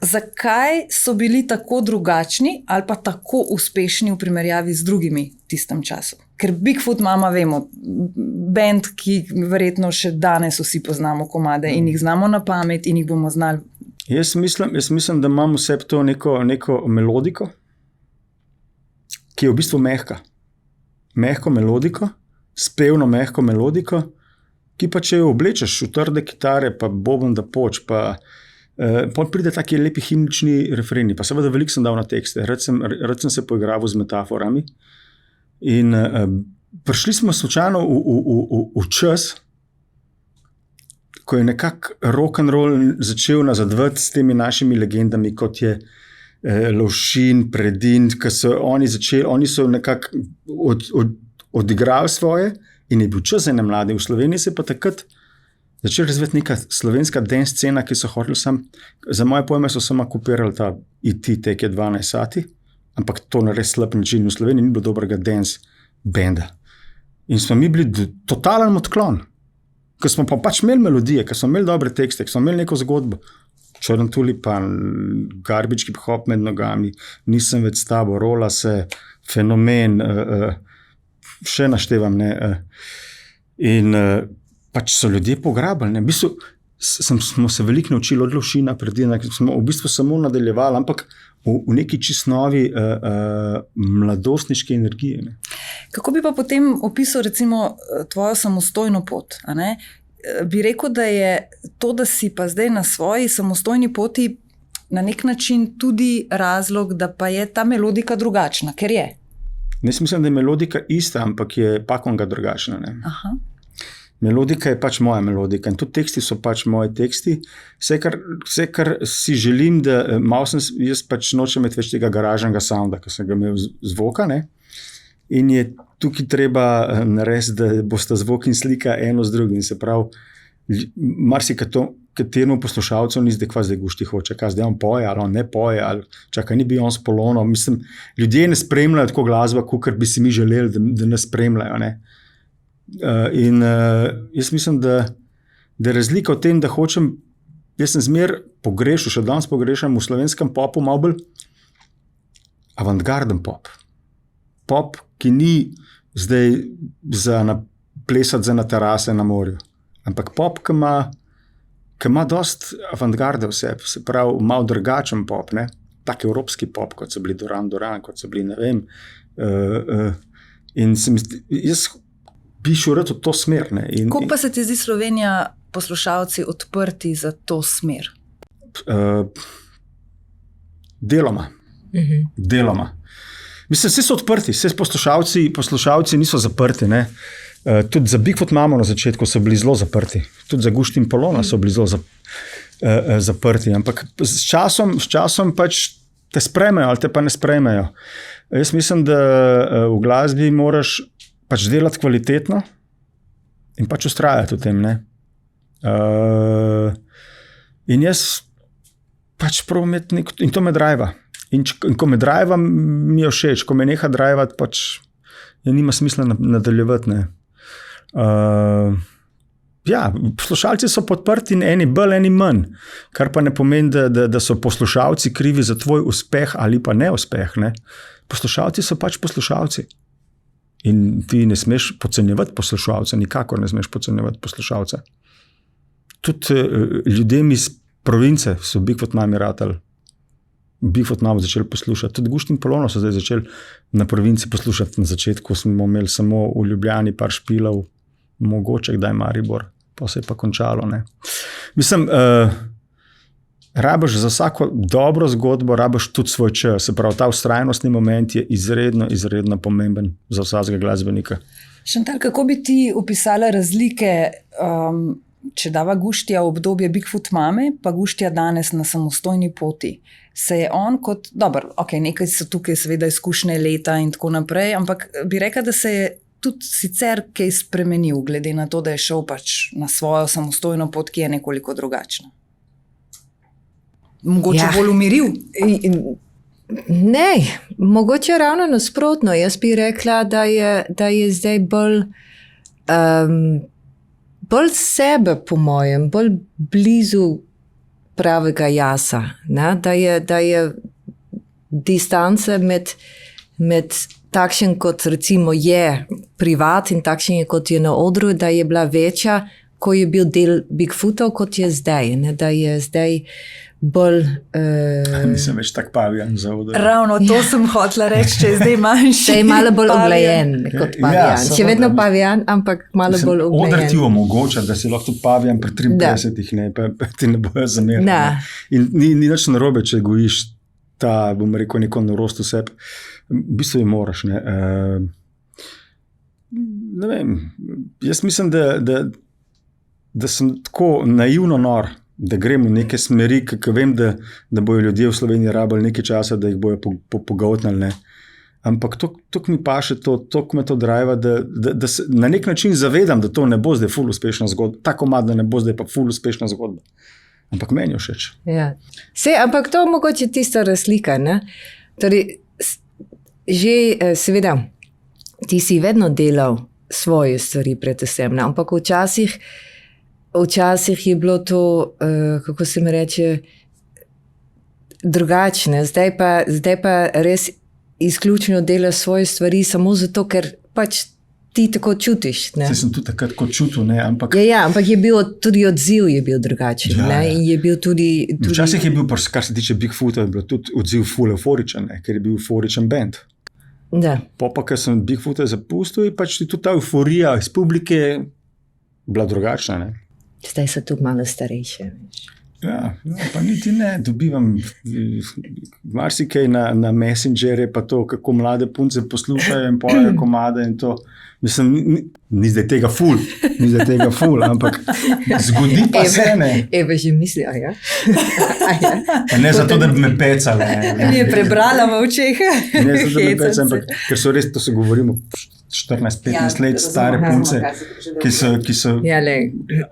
[SPEAKER 1] zakaj so bili tako drugačni ali pa tako uspešni v primerjavi z drugimi v tistem času? Ker Bigfoot Mama, vemo, band, ki verjetno še danes vsi poznamo komade in jih znamo na pamet in jih bomo znali.
[SPEAKER 2] Jaz mislim, da imam vse to neko melodiko, ki je v bistvu mehka. Mehko melodiko, spevno mehko melodiko, ki pa če jo oblečeš v trde kitare, pa boben da poč, pa Potem pride taki lepi himnični refreni, pa seveda veliko sem dal na tekste, rad sem se poigraval z metaforami. In prišli smo slučajno v čas, ko je nekako rock'n'roll začel nazadovati s temi našimi legendami, kot je Lovšin, Predin, ki so oni začeli, oni so nekako odigrali svoje in je bil čas ene mlade. V Sloveniji se pa takrat začela razvijati neka slovenska dance scena, ki so hoteli za moje pojme so samo kopirali ta IT Take 12 sati, ampak to na res slab način. V Sloveniji ni bilo dobrega dance benda. In smo mi bili totalen odklon, ker smo pa pač imeli melodije, ker smo imeli dobre tekste, ker smo imeli neko zgodbo. Črn tulipan, Garbage hip hop med nogami, Nisem več s tabo, Rola se, Fenomen, še naštevam, ne. In pač so ljudje pograbili, ne. V bistvu smo se veliko naučili od Lovšina, Predina, smo v bistvu samo nadaljevali, ampak v neki čist novi mladostniški energiji, ne.
[SPEAKER 1] Kako bi pa potem opisal recimo tvojo samostojno pot, a ne? Bi rekel, da je to, da si pa zdaj na svoji samostojni poti na nek način tudi razlog, da pa je ta melodika drugačna, ker je.
[SPEAKER 2] Ne mislim, da je melodika ista, ampak je pakonga drugačna, ne.
[SPEAKER 1] Aha.
[SPEAKER 2] Melodika je pač moja melodika in tudi teksti so pač moji teksti. Vse, kar si želim, da malo jaz pač nočem imeti več tega garažnega sounda, ki sem ga imel zvoka, ne. In je tukaj treba narediti, da bosta zvok in slika eno z drugim. Se pravi, marsikaternemu poslušalcu ni zdaj, kva zdaj gušti hoče, kaj zdaj on poje ali on ne poje, ali čakaj, ni bi on s polono. Mislim, ljudje ne spremljajo tako glasba, kakor bi si mi želeli, da ne spremljajo, ne. In jaz mislim, da je razlika v tem, da hočem, jaz sem zmer pogrešal, še danes pogrešam v slovenskem popu malo bolj avantgarden pop. Pop, ki ni zdaj za plesati na terase na morju, ampak pop, ki ima dost avantgarde vse, se pravi, malo drugačen pop, ne? Tak evropski pop, kot so bili Duran Duran, kot so bili, ne vem. In jaz bi šel rad v to smer, ne.
[SPEAKER 1] Kako pa se ti zdi Slovenija poslušalci odprti za to smer?
[SPEAKER 2] Deloma. Deloma. Mislim, vsi so odprti, vsi poslušalci niso zaprti, ne. Tudi za Bigfoot Mamo na začetku so bili zelo zaprti. Tudi za Guštin Polona so bili zelo zaprti. Ampak s časom pač te sprejmejo ali te pa ne sprejmejo. Jaz mislim, da v glasbi moraš pač delati kvalitetno in pač ustrajati v tem, ne. In jaz pač pravim imeti neko, in to me driva. In ko me driva, mi je všeč, ko me neha drivati, pač nima smisla nadaljevati, ne. Ja, poslušalci so podprti, eni bolj, eni manj, kar pa ne pomeni, da so poslušalci krivi za tvoj uspeh ali pa neuspeh, ne. Poslušalci so pač poslušalci. In ti ne smeš podcenjevati poslušalca, nikakor ne smeš podcenjevati poslušalca. Tudi ljudem iz province so Bigfoot Mami ratali. Bigfoot Mamo začeli poslušati. Tudi Guštin Polono so zdaj začeli na provinci poslušati. Na začetku smo imeli samo v Ljubljani par špilov, mogoče kdaj Maribor, pa se je pa končalo, ne. Mislim, rabiš za vsako dobro zgodbo, rabiš tudi svoj čas. Se pravi, ta vztrajnostni moment je izredno pomemben za vsakega glasbenika.
[SPEAKER 1] Šantal, kako bi ti opisala razlike, če dava Guštija v obdobje Bigfoot Mame, pa Guštija danes na samostojni poti? Se je on kot, dobro, nekaj so tukaj seveda izkušnje leta in tako naprej, ampak bi rekla, da se je tudi sicer kaj spremenil, glede na to, da je šel pač na svojo samostojno pot, ki je nekoliko drugačna. Mogoče bolj umiril?
[SPEAKER 3] Ne, mogoče ravno nasprotno. Jaz bi rekla, da je zdaj bolj sebe, po mojem, bolj blizu pravega jasa. Ne? Da je distance med takšen, kot recimo je privat in takšen, kot je na odru, da je bila večja, ko je bil del Bigfootov, kot je zdaj. Ne? Da je zdaj bolj.
[SPEAKER 2] Nisem več tak pavijan za odr.
[SPEAKER 1] Ravno to sem hotela reči, če je zdaj manjši.
[SPEAKER 3] Se je malo bolj oglajen kot pavijan. Še vedno pavijan, ampak malo bolj oglajen.
[SPEAKER 2] Odr ti omogoča, da si lahko pavijan pri 53, ne, pa ti ne bojo zamerili. In ni nič narobe, če gojiš ta, bom rekel, neko norost v sebi. V bistvu je moraš, ne. Ne vem, jaz mislim, da sem tako naivno nor, da grem v neke smeri, ki vem, da bojo ljudje v Sloveniji rabili nekaj časa, da jih bojo pogoltnili, ne. Ampak to mi paše, to me to drive, da se na nek način zavedam, da to ne bo zdaj ful uspešna zgodba. Ta komad, da ne bo zdaj pa ful uspešna zgodba. Ampak meni je všeč.
[SPEAKER 3] Ja. Ampak to je mogoče tista razlika, ne? Torej, že seveda, ti si vedno delal svoje stvari predvsem, ne? Ampak včasih je bilo to, kako se mi reče, drugačne. Zdaj pa res izključno delaš svoje stvari samo zato, ker pač ti tako čutiš. Ne?
[SPEAKER 2] Zdaj sem tudi takrat kot čutil, ne, ampak...
[SPEAKER 3] Ja, ampak je bil tudi odziv je bil drugačen.
[SPEAKER 2] Ja,
[SPEAKER 3] ne? In je bil tudi...
[SPEAKER 2] Včasih je bil, kar se tiče Bigfoota, je bil tudi odziv ful euforičen, ne, ker je bil euforičen band.
[SPEAKER 3] Da.
[SPEAKER 2] Pa, ker sem Bigfoota zapustil, je pač tudi ta euforija iz publike bila drugačna. Ne.
[SPEAKER 3] Zdaj so tudi malo starejše.
[SPEAKER 2] Ja, pa niti ne, dobivam marsikaj na Messengerje, pa to, kako mlade punce poslušajo in pojejo komade in to. Mislim, ni zdaj tega ful, ampak zgodi pa se, ne.
[SPEAKER 3] Eva že misli, a ja?
[SPEAKER 2] Pa ne zato, da bi me pecala.
[SPEAKER 1] Mi je prebrala v očeh.
[SPEAKER 2] Ne zato, da bi me pecala, ampak ker so res, to se govorimo, 14-15 let stare punce, ki so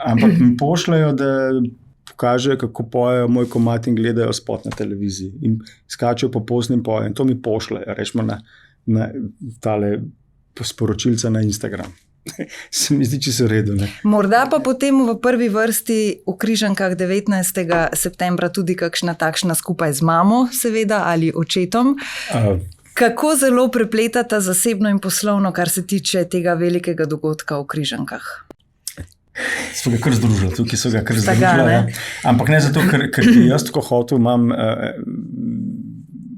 [SPEAKER 2] ampak mi pošljajo, da pokažejo, kako pojejo moj komad in gledajo spot na televiziji in skačejo po posnem pojejo in to mi pošljajo, rečemo na tale sporočilca na Instagram. Se mi zdi, če se redu. Ne?
[SPEAKER 1] Morda pa potem v prvi vrsti v Križankah 19. septembra tudi kakšna takšna skupaj z mamo, seveda, ali očetom. Kako zelo prepletata zasebno in poslovno, kar se tiče tega velikega dogodka v Križankah?
[SPEAKER 2] So ga kar združili, tukaj so ga kar združili. Ja. Ampak ne zato, ker jaz tako hotel, imam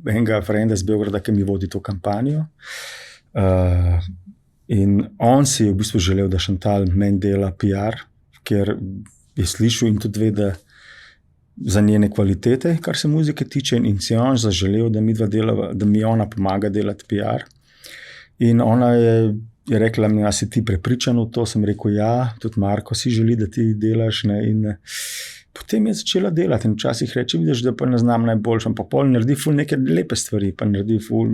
[SPEAKER 2] enega frenda z Beograda, ki mi vodi to kampanjo. In on si je v bistvu želel, da Šantal meni dela PR, ker je slišal in tudi ve, da za njene kvalitete, kar se muzike tiče, in si on zaželel, da mi ona pomaga delati PR. In ona je rekla mi, a si ti prepričan v to, sem rekel, ja, tudi Marko si želi, da ti delaš, ne, in potem je začela delati in včasih reče, vidiš, da pa ne znam najboljš, ampak pol naredi ful neke lepe stvari, pa naredi ful,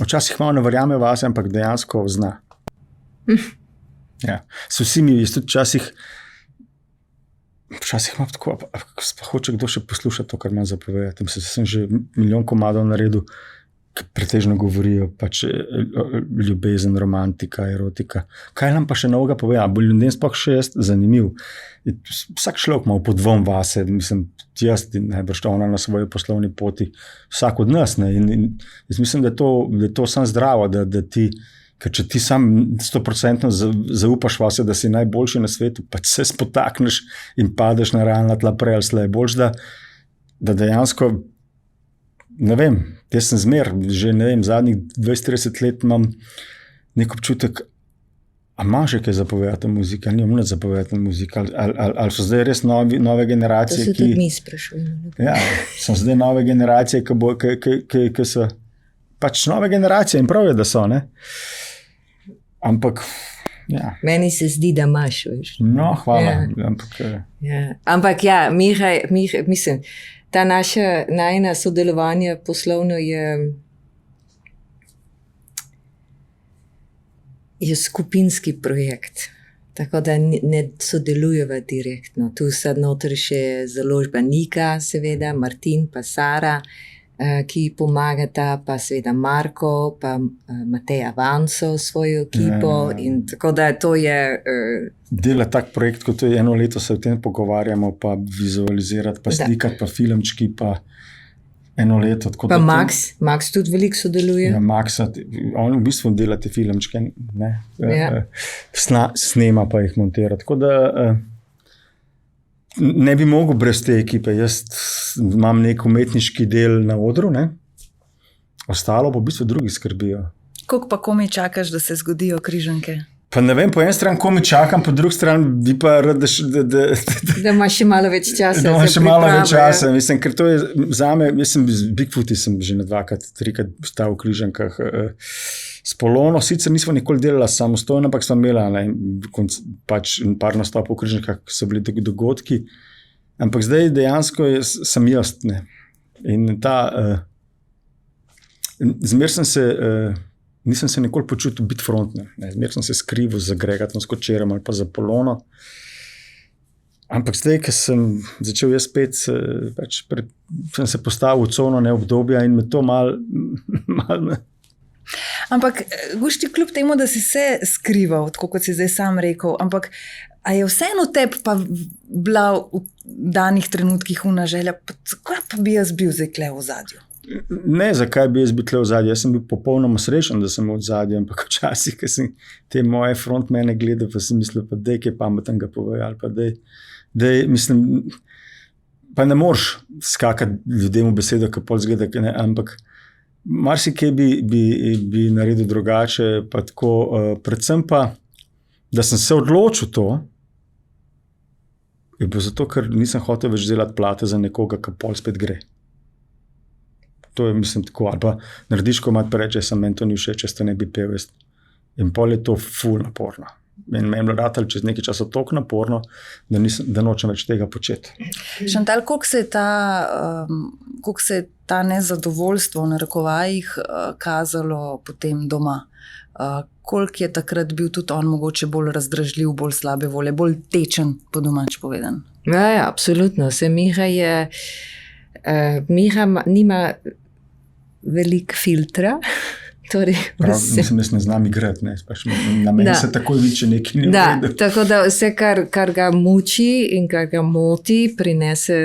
[SPEAKER 2] včasih malo ne verjame vase, ampak dejansko zna. Ja, so vsi mi, jaz tudi včasih imam tako, pa hoče kdo še poslušati to, kar imam zapovedati, sem že milijon komadov naredil, pretežno govorijo pač ljubezen, romantika, erotika. Kaj nam pa še novega pove? Bo ljudem sploh še zanimiv. Vsak človek ima podvom vase, mislim, jaz najbrž ona na svoji poslovni poti, vsak od nas. Ne? In jaz mislim, da je to sam zdravo, da ti, ker če ti sam 100% zaupaš vase, da si najboljši na svetu, pa se spotakneš in padeš na realna tla prej ali slej. Boljš, da dejansko ne vem, jaz sem že zadnjih 20-30 let imam nek občutek, a imam še kaj zapovedati muzika, ali nimam nič zapovedati muzika, ali so zdaj res nove generacije,
[SPEAKER 3] to se tudi mi sprašujemo.
[SPEAKER 2] Ja, so zdaj nove generacije, ki so pač nove generacije in prav je, da so, ne? Ampak ja.
[SPEAKER 3] Meni se zdi, da imaš, veš.
[SPEAKER 2] No, hvala.
[SPEAKER 3] Ja. Ampak ja, Mihaj, mislim, ta najna sodelovanje poslovno je skupinski projekt, tako da ne sodelujeva direktno. Tu so notri še založba Nika, seveda, Martin pa Sara, ki pomagata, pa seveda Marko, pa Matej Avanso svojo ekipo. In tako da to je...
[SPEAKER 2] Dela tak projekt, kot je eno leto se o tem pogovarjamo, pa vizualizirati, pa slikati, pa filmčki, pa eno leto.
[SPEAKER 3] Pa Max tudi veliko sodeluje.
[SPEAKER 2] Ja, Max, on v bistvu dela te filmčke, ne? Ja. Snema pa jih montira. Tako da ne bi mogel brez te ekipe. Jaz imam nek umetniški del na odru, ne? Ostalo pa v bistvu drugi skrbijo.
[SPEAKER 1] Koliko pa komaj čakaš, da se zgodijo križanke?
[SPEAKER 2] Pa ne vem, po eni strani komaj čakam, po drugi strani bi pa rad,
[SPEAKER 3] Da imaš še malo več časa.
[SPEAKER 2] da imam še malo več časa. Mislim, ker to je zame, jaz sem z Bigfooti sem že na 2-krat, 3-krat stal v križankah. S Polono sicer nismo nikoli delali samostojno, ampak smo imeli pač par nastopov v križankah, so bili dogodki. Ampak zdaj dejansko sem jaz. Ne. In ta... Zmer sem se... Nisem se nikoli počutil biti frontne. Zmer sem se skrival za Gregatom, s Kočerom ali pa za Polono. Ampak zdaj, ko sem začel jaz spet, sem se postavil v cono neobdobja in me to malo...
[SPEAKER 1] Ampak, Gušti, kljub temu, da si se skrival, tako kot si zdaj sam rekel, ampak a je vseeno tebi pa bila v danih trenutkih una želja, zakaj pa bi jaz bil zdaj kle v zadju?
[SPEAKER 2] Ne, zakaj bi jaz bil tle v zadju. Jaz sem bil popolnoma srečen, da sem v zadju, ampak včasih, ko sem te moje frontmene gledal, pa sem mislil, pa dej, kaj pameten ga povej, ali pa dej, mislim, pa ne moreš skakati ljudem v besedo, kaj pol zgleda, ampak marsikaj bi naredil drugače, pa tako, predvsem pa, da sem se odločil to, je bilo zato, ker nisem hotel več delati plate za nekoga, ki pol spet gre. To je, mislim, tako, ali pa narediš komat, pa reče, meni to ni všeč, če ste ne bi pel. In pol je to ful naporno. In me je bilo ratalo čez nekaj časa toliko naporno, da nočem več tega početi.
[SPEAKER 1] Šantal, koliko se je ta nezadovoljstvo v narekovajih kazalo potem doma? Koliko je takrat bil tudi on mogoče bolj razdražljiv, bolj slabe volje, bolj tečen, po domač povedan?
[SPEAKER 3] Ja, absolutno. Miha nima veliko filtra. Torej,
[SPEAKER 2] mislim, jaz ne znam igrati, na meni se takoj viče nekaj ne vrede.
[SPEAKER 3] Tako da vse, kar ga muči in kar ga moti, prinese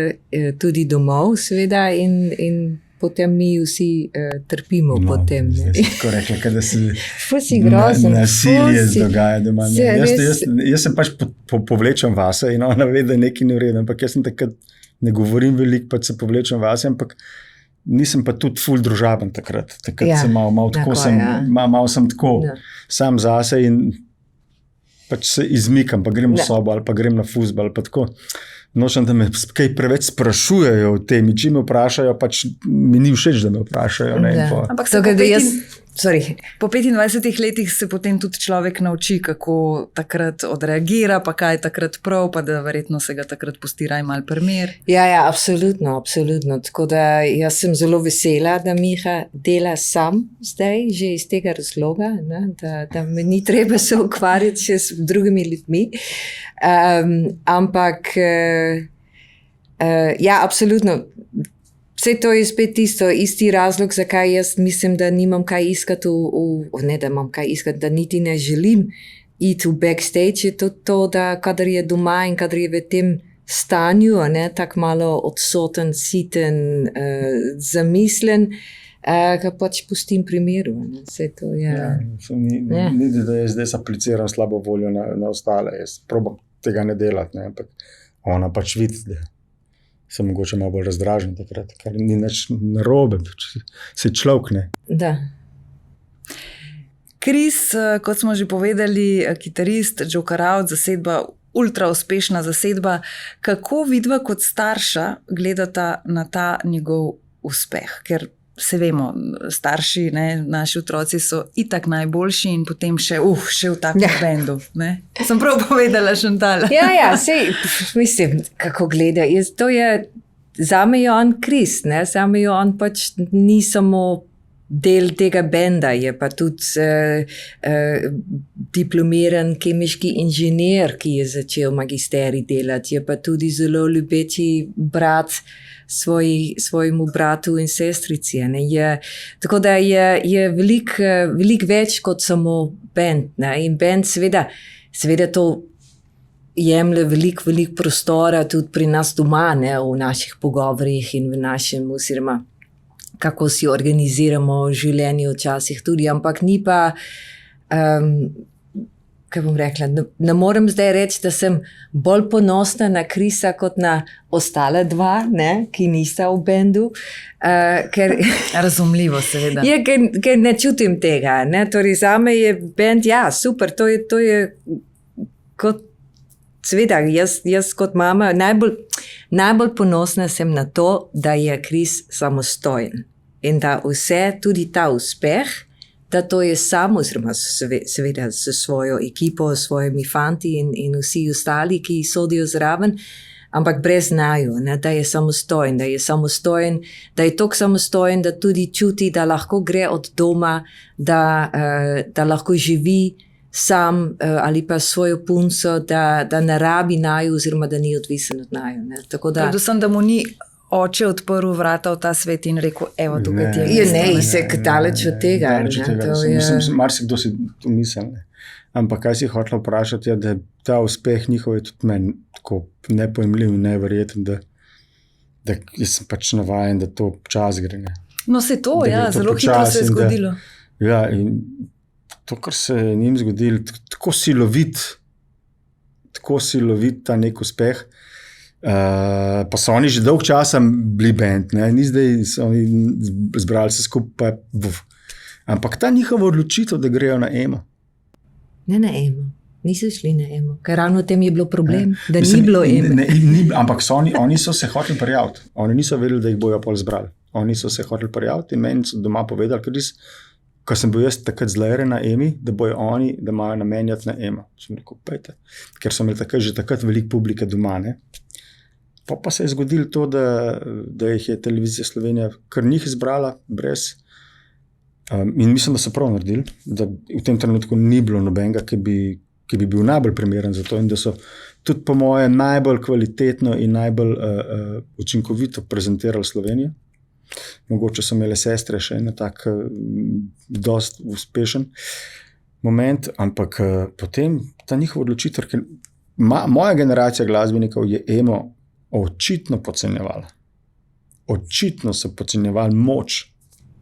[SPEAKER 3] tudi domov, seveda, in potem mi vsi trpimo potem.
[SPEAKER 2] Tako rekla, da se
[SPEAKER 3] nasilje
[SPEAKER 2] dogaja doma. Jaz sem pač povlečen vase in ona ve, da nekaj ne vrede, ampak jaz sem takrat ne govorim veliko, pa se povlečem vase, ampak nisem pa tudi ful družaben takrat. Takrat sem malo tako, malo sem tako sam zase in pač se izmikam, pa grem v sobo ali pa grem na fuzbal, pa tako. Nočem, da me kaj preveč sprašujejo o tem, če me vprašajo, pač mi ni všeč, da me vprašajo.
[SPEAKER 1] Ampak po 25 letih se potem tudi človek nauči, kako takrat odreagira, pa kaj je takrat prav, pa da verjetno se ga takrat pusti raj mal primer.
[SPEAKER 3] Ja, absolutno. Tako da jaz sem zelo vesela, da Miha dela sam zdaj, že iz tega razloga, ne, da me ni treba se ukvarjati še s drugimi ljudmi. Ampak ja, absolutno. Vse to je spet isti razlog, zakaj jaz mislim, da nimam kaj iskati da imam kaj iskati, da niti ne želim iti v backstage, je to, da kadar je doma in kadar je v tem stanju, tako malo odsoten, siten, zamislen, ga pač pustim primeru. Vse to je...
[SPEAKER 2] Ni, da jaz zdaj apliciram slabo voljo na ostale, jaz probam tega ne delati, ampak ona pač vidi, da sem mogoče malo bolj razdražen takrat, kar ni nič narobe, se človek ne.
[SPEAKER 3] Da.
[SPEAKER 1] Chris, kot smo že povedali, kitarist, Joker Out, zasedba, ultra uspešna zasedba. Kako vidva kot starša gledata na ta njegov uspeh? Ker se vemo, starši, naši otroci so itak najboljši in potem še v takem bendu. Sem prav povedala, Šantal.
[SPEAKER 3] Ja, sej, mislim, kako gleda. To je, zame je on Chris, zame je on pač ni samo del tega benda, je pa tudi diplomiran kemiški inženir, ki je začel magisterij delati, je pa tudi zelo ljubeči brat svojemu bratu in sestrici. Tako da je veliko več kot samo bend. In bend seveda to jemlje veliko prostora tudi pri nas doma, v naših pogovorih in v našem, oziroma kako si organiziramo življenje včasih tudi, ampak ni pa kaj bom rekla, ne morem zdaj reči, da sem bolj ponosna na Krisa kot na ostale dva, ne, ki nista v bendu. Ker,
[SPEAKER 1] Razumljivo, seveda.
[SPEAKER 3] je, ker ne čutim tega. Ne. Torej, zame je bend, ja, super, to je kot, seveda, jaz kot mama najbolj ponosna sem na to, da je Kris samostojen in da vse, tudi ta uspeh, da to je sam, oziroma seveda s svojo ekipo, s svojimi fanti in vsi ostali, ki sodijo zraven, ampak brez naju, ne, da je samostojen, da je toliko samostojen, da tudi čuti, da lahko gre od doma, da lahko živi sam ali pa svojo punco, da ne rabi naju, oziroma da ni odvisen od naju. Ne. Tako da,
[SPEAKER 1] predvsem, da mu ni oče odprl vrata v ta svet in rekel, evo, tukaj ti je
[SPEAKER 3] je
[SPEAKER 1] mesto.
[SPEAKER 3] ne, se daleč od tega.
[SPEAKER 2] Mislim, marsikdo si to misli. Ampak kaj si hotel vprašati, je, da ta uspeh njihov je tudi meni tako nepojemljiv in neverjeten, da jaz sem pač navajen, da to čas gre. Ne.
[SPEAKER 1] No, se to,
[SPEAKER 2] Da
[SPEAKER 1] ja,
[SPEAKER 2] gre to
[SPEAKER 1] zelo hitro
[SPEAKER 2] počasi
[SPEAKER 1] se je
[SPEAKER 2] in da-
[SPEAKER 1] zgodilo.
[SPEAKER 2] Ja, in to, kar se je njim zgodilo, tako silovit ta nek uspeh. Pa so oni že dolg časa bili band, ne? Ni zdaj so oni zbrali se skupaj. Ampak ta njihova odločitev, da grejo na EMO.
[SPEAKER 3] Ne na EMO, niso šli na EMO, ker ravno v tem je bilo problem, da
[SPEAKER 2] Mislim,
[SPEAKER 3] ni bilo EMO.
[SPEAKER 2] Ampak oni so se hoteli prijaviti. Oni niso vedeli, da jih bojo pol zbrali. Oni so se hoteli prijaviti in meni so doma povedali, ker sem bil jaz takrat zlere na EMI, da bojo oni, da imajo namenjati na EMO. Sem rekel, pejte. Ker so imeli že takrat veliko publike doma, ne. Pa se je zgodilo to, da jih je Televizija Slovenija kar njih izbrala brez. In mislim, da so prav naredili, da v tem trenutku ni bilo nobenega, ki bi bil najbolj primeren za to in da so tudi po moje najbolj kvalitetno in najbolj učinkovito prezentirali Slovenijo. Mogoče so imele sestre še en tak dost uspešen moment, ampak potem ta njihova odločitev, ker moja generacija glasbenikov je EMO očitno podcenjevala. Očitno so podcenjevali moč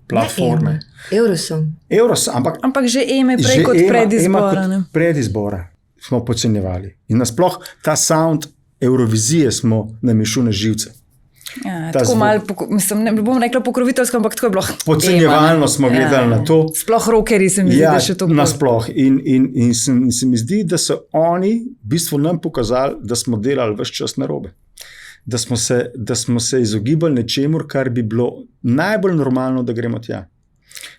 [SPEAKER 2] platforme.
[SPEAKER 3] Eurosom.
[SPEAKER 1] Ampak že EME prej kot predizbora. Ne?
[SPEAKER 2] Predizbora smo podcenjevali. In nasploh ta sound Eurovizije smo namišli na živce.
[SPEAKER 1] Ja,
[SPEAKER 2] Ta
[SPEAKER 1] tako
[SPEAKER 2] zvok.
[SPEAKER 1] malo, mislim, ne bom rekla pokroviteljsko, ampak tako je bilo.
[SPEAKER 2] Podcenjevalno smo gledali na to.
[SPEAKER 1] Sploh rockerji se mi zdi, da še to bolj.
[SPEAKER 2] nasploh. In se mi zdi, da so oni v bistvu nam pokazali, da smo delali ves čas narobe. Da smo se izogibali nečemu, kar bi bilo najbolj normalno, da gremo tja.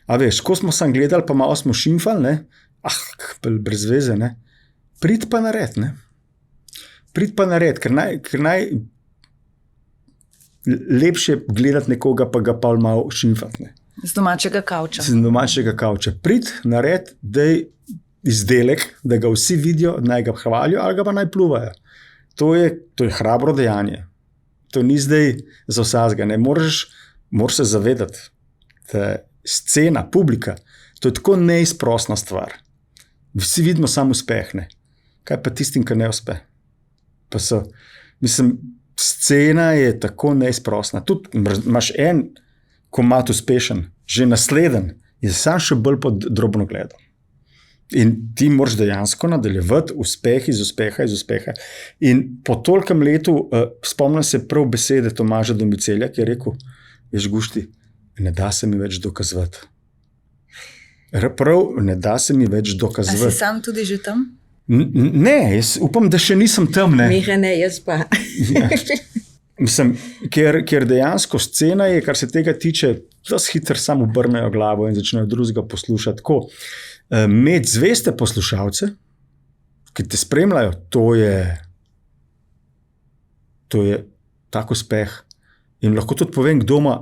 [SPEAKER 2] A veš, ko smo sam gledali, pa malo smo šimfali, ne? Brez veze, ne? Prid pa nared, ne? Prid pa nared, ker naj lepše gledati nekoga, pa ga pa malo šimfati, ne?
[SPEAKER 1] Z domačega kavča.
[SPEAKER 2] Z domačega kavča. Prid nared, da je izdelek, da ga vsi vidijo, naj ga hvalijo ali ga pa naj pluvajo. To je hrabro dejanje. To ni zdaj za vsakega. Moraš se zavedati, da scena, publika, to je tako neizprosna stvar. Vsi vidimo samo uspeh, ne. Kaj pa tistim, ki ne uspe? Pa so, mislim, scena je tako neizprosna. Tudi imaš en komad uspešen, že nasleden, je sam še bolj pod drobno gledom. In ti moraš dejansko nadaljevati uspeh iz uspeha. In po tolkem letu spomnim se prav besede Tomaža Domicelja, ki je rekel, veš Gušti, ne da se mi več dokazovati. Prav, ne da se mi več
[SPEAKER 1] A
[SPEAKER 2] dokazovati.
[SPEAKER 1] si sam tudi že tam?
[SPEAKER 2] Ne, jaz upam, da še nisem tam. Ne.
[SPEAKER 3] Miha ne, jaz pa.
[SPEAKER 2] Ja. Mislim, ker dejansko scena je, kar se tega tiče, dosti hitro samo obrnejo glavo in začnejo drugega poslušati. Tako, imeti zveste poslušalce, ki te spremljajo, to je tak uspeh. In lahko tudi povem, kdo ima,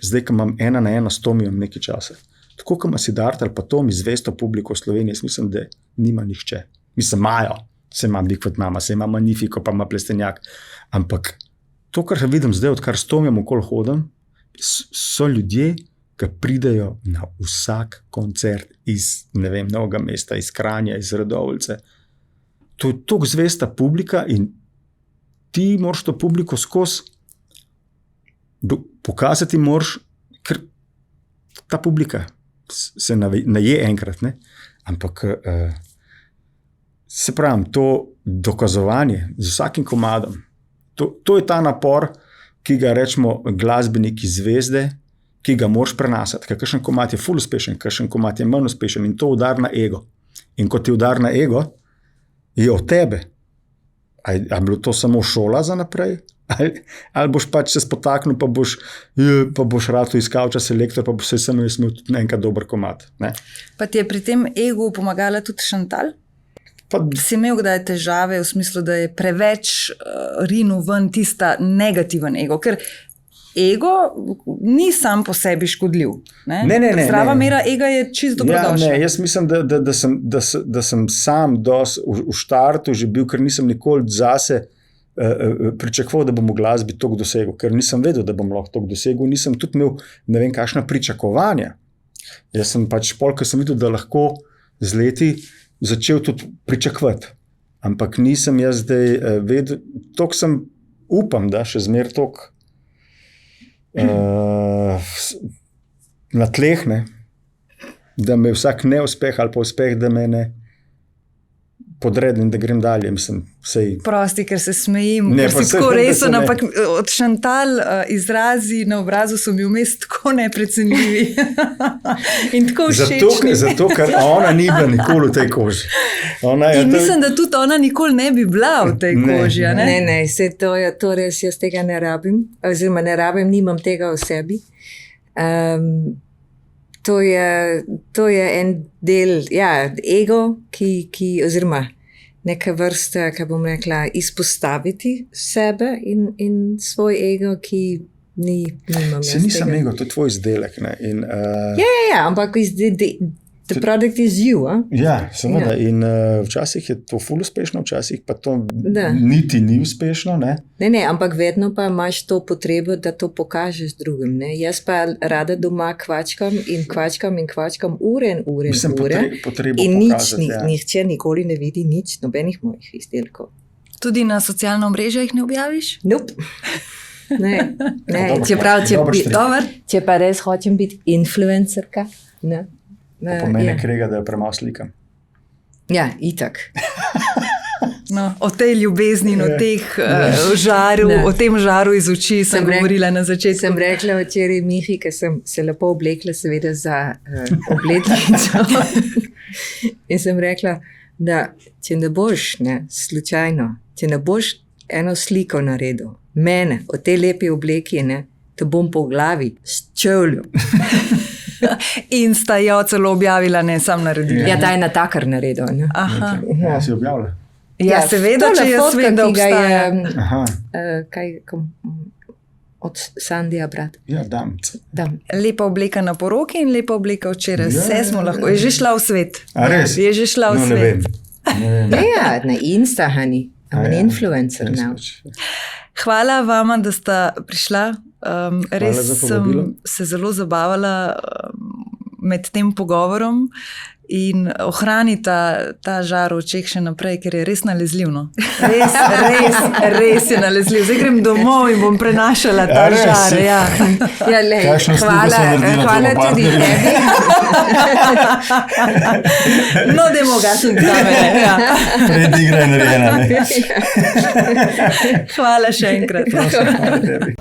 [SPEAKER 2] zdaj, ko imam 1 na 1 s Tomijem nekaj časa. Tako, ko ima Siddharta ali pa Tomi zvesto publiko v Sloveniji, jaz mislim, da nima nihče. Mislim, imajo, se ima Bigfoot mama, se ima Magnifico, pa ima Plestenjak. Ampak to, kar vidim zdaj, odkar s Tomijem okoli hodim, so ljudje, ki pridejo na vsak koncert iz, ne vem, Novega mesta, iz Kranja, iz Radovljice. To je toliko zvesta publika in ti moraš to publiko skozi pokazati, moraš, ker ta publika se naje enkrat, ne? Ampak se pravi, to dokazovanje z vsakim komadom, to je ta napor, ki ga rečemo glasbeniki zvezde, ki ga moraš prenasati. Ker kakšen komad je ful uspešen, kakšen komad je manj uspešen in to udar na ego. In ko ti udar na ego, je od tebe. Ali je bilo to samo šola za naprej? Ali boš pač se spotaknil, pa boš rad iskal čas selektor, pa boš se samo imel tudi enkrat dober komad. Ne?
[SPEAKER 1] Pa ti je pri tem egu pomagala tudi Šantal? Si imel kdaj težave v smislu, da je preveč rinil ven tista negativen ego? Ker ego ni sam po sebi škodljiv. Ne. Zdrava mera ega je čisto dobrodošla.
[SPEAKER 2] Jaz mislim, da sem sam v štartu že bil, ker nisem nikoli zase pričakoval, da bom v glasbi toliko dosegel, ker nisem vedel, da bom lahko toliko dosegel, nisem tudi imel ne vem kakšna pričakovanja. Jaz sem pač polk, ker sem videl, da lahko z leti začel tudi pričakovati. Ampak nisem jaz zdaj vedel, toliko sem upam, da še zmer toliko na tleh, ne, da me vsak neuspeh ali pa uspeh, da me ne podredim, da grem dalje. Mislim,
[SPEAKER 1] prosti, ker se smejim, ker si tako resen, ampak od Šantal izrazi na obrazu so mi vmes tako neprecenljivi in tako všečni.
[SPEAKER 2] Zato, ker ona ni bila nikoli v tej koži.
[SPEAKER 1] Mislim, da tudi ona nikoli ne bi bila v tej koži.
[SPEAKER 3] Ne, vse to res jaz tega ne rabim, oziroma ne rabim, nimam tega v sebi. To je en del, ego, ki oziroma neka vrsta, kaj bom rekla, izpostaviti sebe in svoj ego, ki nimam.
[SPEAKER 2] Se nisem ego, to je tvoj izdelek.
[SPEAKER 3] Ampak the product is you.
[SPEAKER 2] Ja, seveda. In včasih je to ful uspešno, včasih pa to niti ni uspešno.
[SPEAKER 3] Ne, ampak vedno pa imaš to potrebo, da to pokažeš drugim. Ne? Jaz pa rada doma kvačkam ure in ure.
[SPEAKER 2] Mislim, potrebo
[SPEAKER 3] in
[SPEAKER 2] pokazati.
[SPEAKER 3] Nihče nikoli ne vidi nič, nobenih mojih izdelkov.
[SPEAKER 1] Tudi na socialno mrežo jih ne objaviš?
[SPEAKER 3] Nope. Ne. Če pa res hočem biti influencerka, ne.
[SPEAKER 2] To pomeni krega, da jo premalo slikam.
[SPEAKER 3] Ja, itak.
[SPEAKER 1] No, o tej ljubezni in o tem žaru iz oči sem govorila na začetku.
[SPEAKER 3] Sem rekla včeraj Mihi, ker sem se lepo oblekla seveda za obletnico. In sem rekla, da če ne boš, slučajno, če ne boš eno sliko naredil, mene, o tej lepi obleki, te bom po glavi s čevljem.
[SPEAKER 1] In sta jo celo objavila, ne sam naredila.
[SPEAKER 3] Ja, ta je natakar naredil.
[SPEAKER 1] Aha.
[SPEAKER 2] Ja, si objavila.
[SPEAKER 1] Ja, seveda, če jaz vem, da obstaja.
[SPEAKER 3] Od Sandija, brat.
[SPEAKER 2] Ja, dam.
[SPEAKER 1] Lepa obleka na poroki in lepa obleka včeraj. Vse smo lahko. Je že šla v svet.
[SPEAKER 2] A res?
[SPEAKER 1] Je že šla v svet.
[SPEAKER 2] Ne vem.
[SPEAKER 3] Ja, na Insta, honey. I'm an influencer now.
[SPEAKER 1] Hvala vama, da sta prišla. Res sem se zelo zabavala med tem pogovorom in ohranita ta žar v očeh še naprej, ker je res nalezljiv. Res je nalezljiv. Zdaj grem domov in bom prenašala ta žar. Ja.
[SPEAKER 3] Hvala tudi tebi.
[SPEAKER 1] No, dajmo gasiti kamere.
[SPEAKER 2] Predigra je narejena.
[SPEAKER 1] Hvala še enkrat.
[SPEAKER 2] Hvala tebi.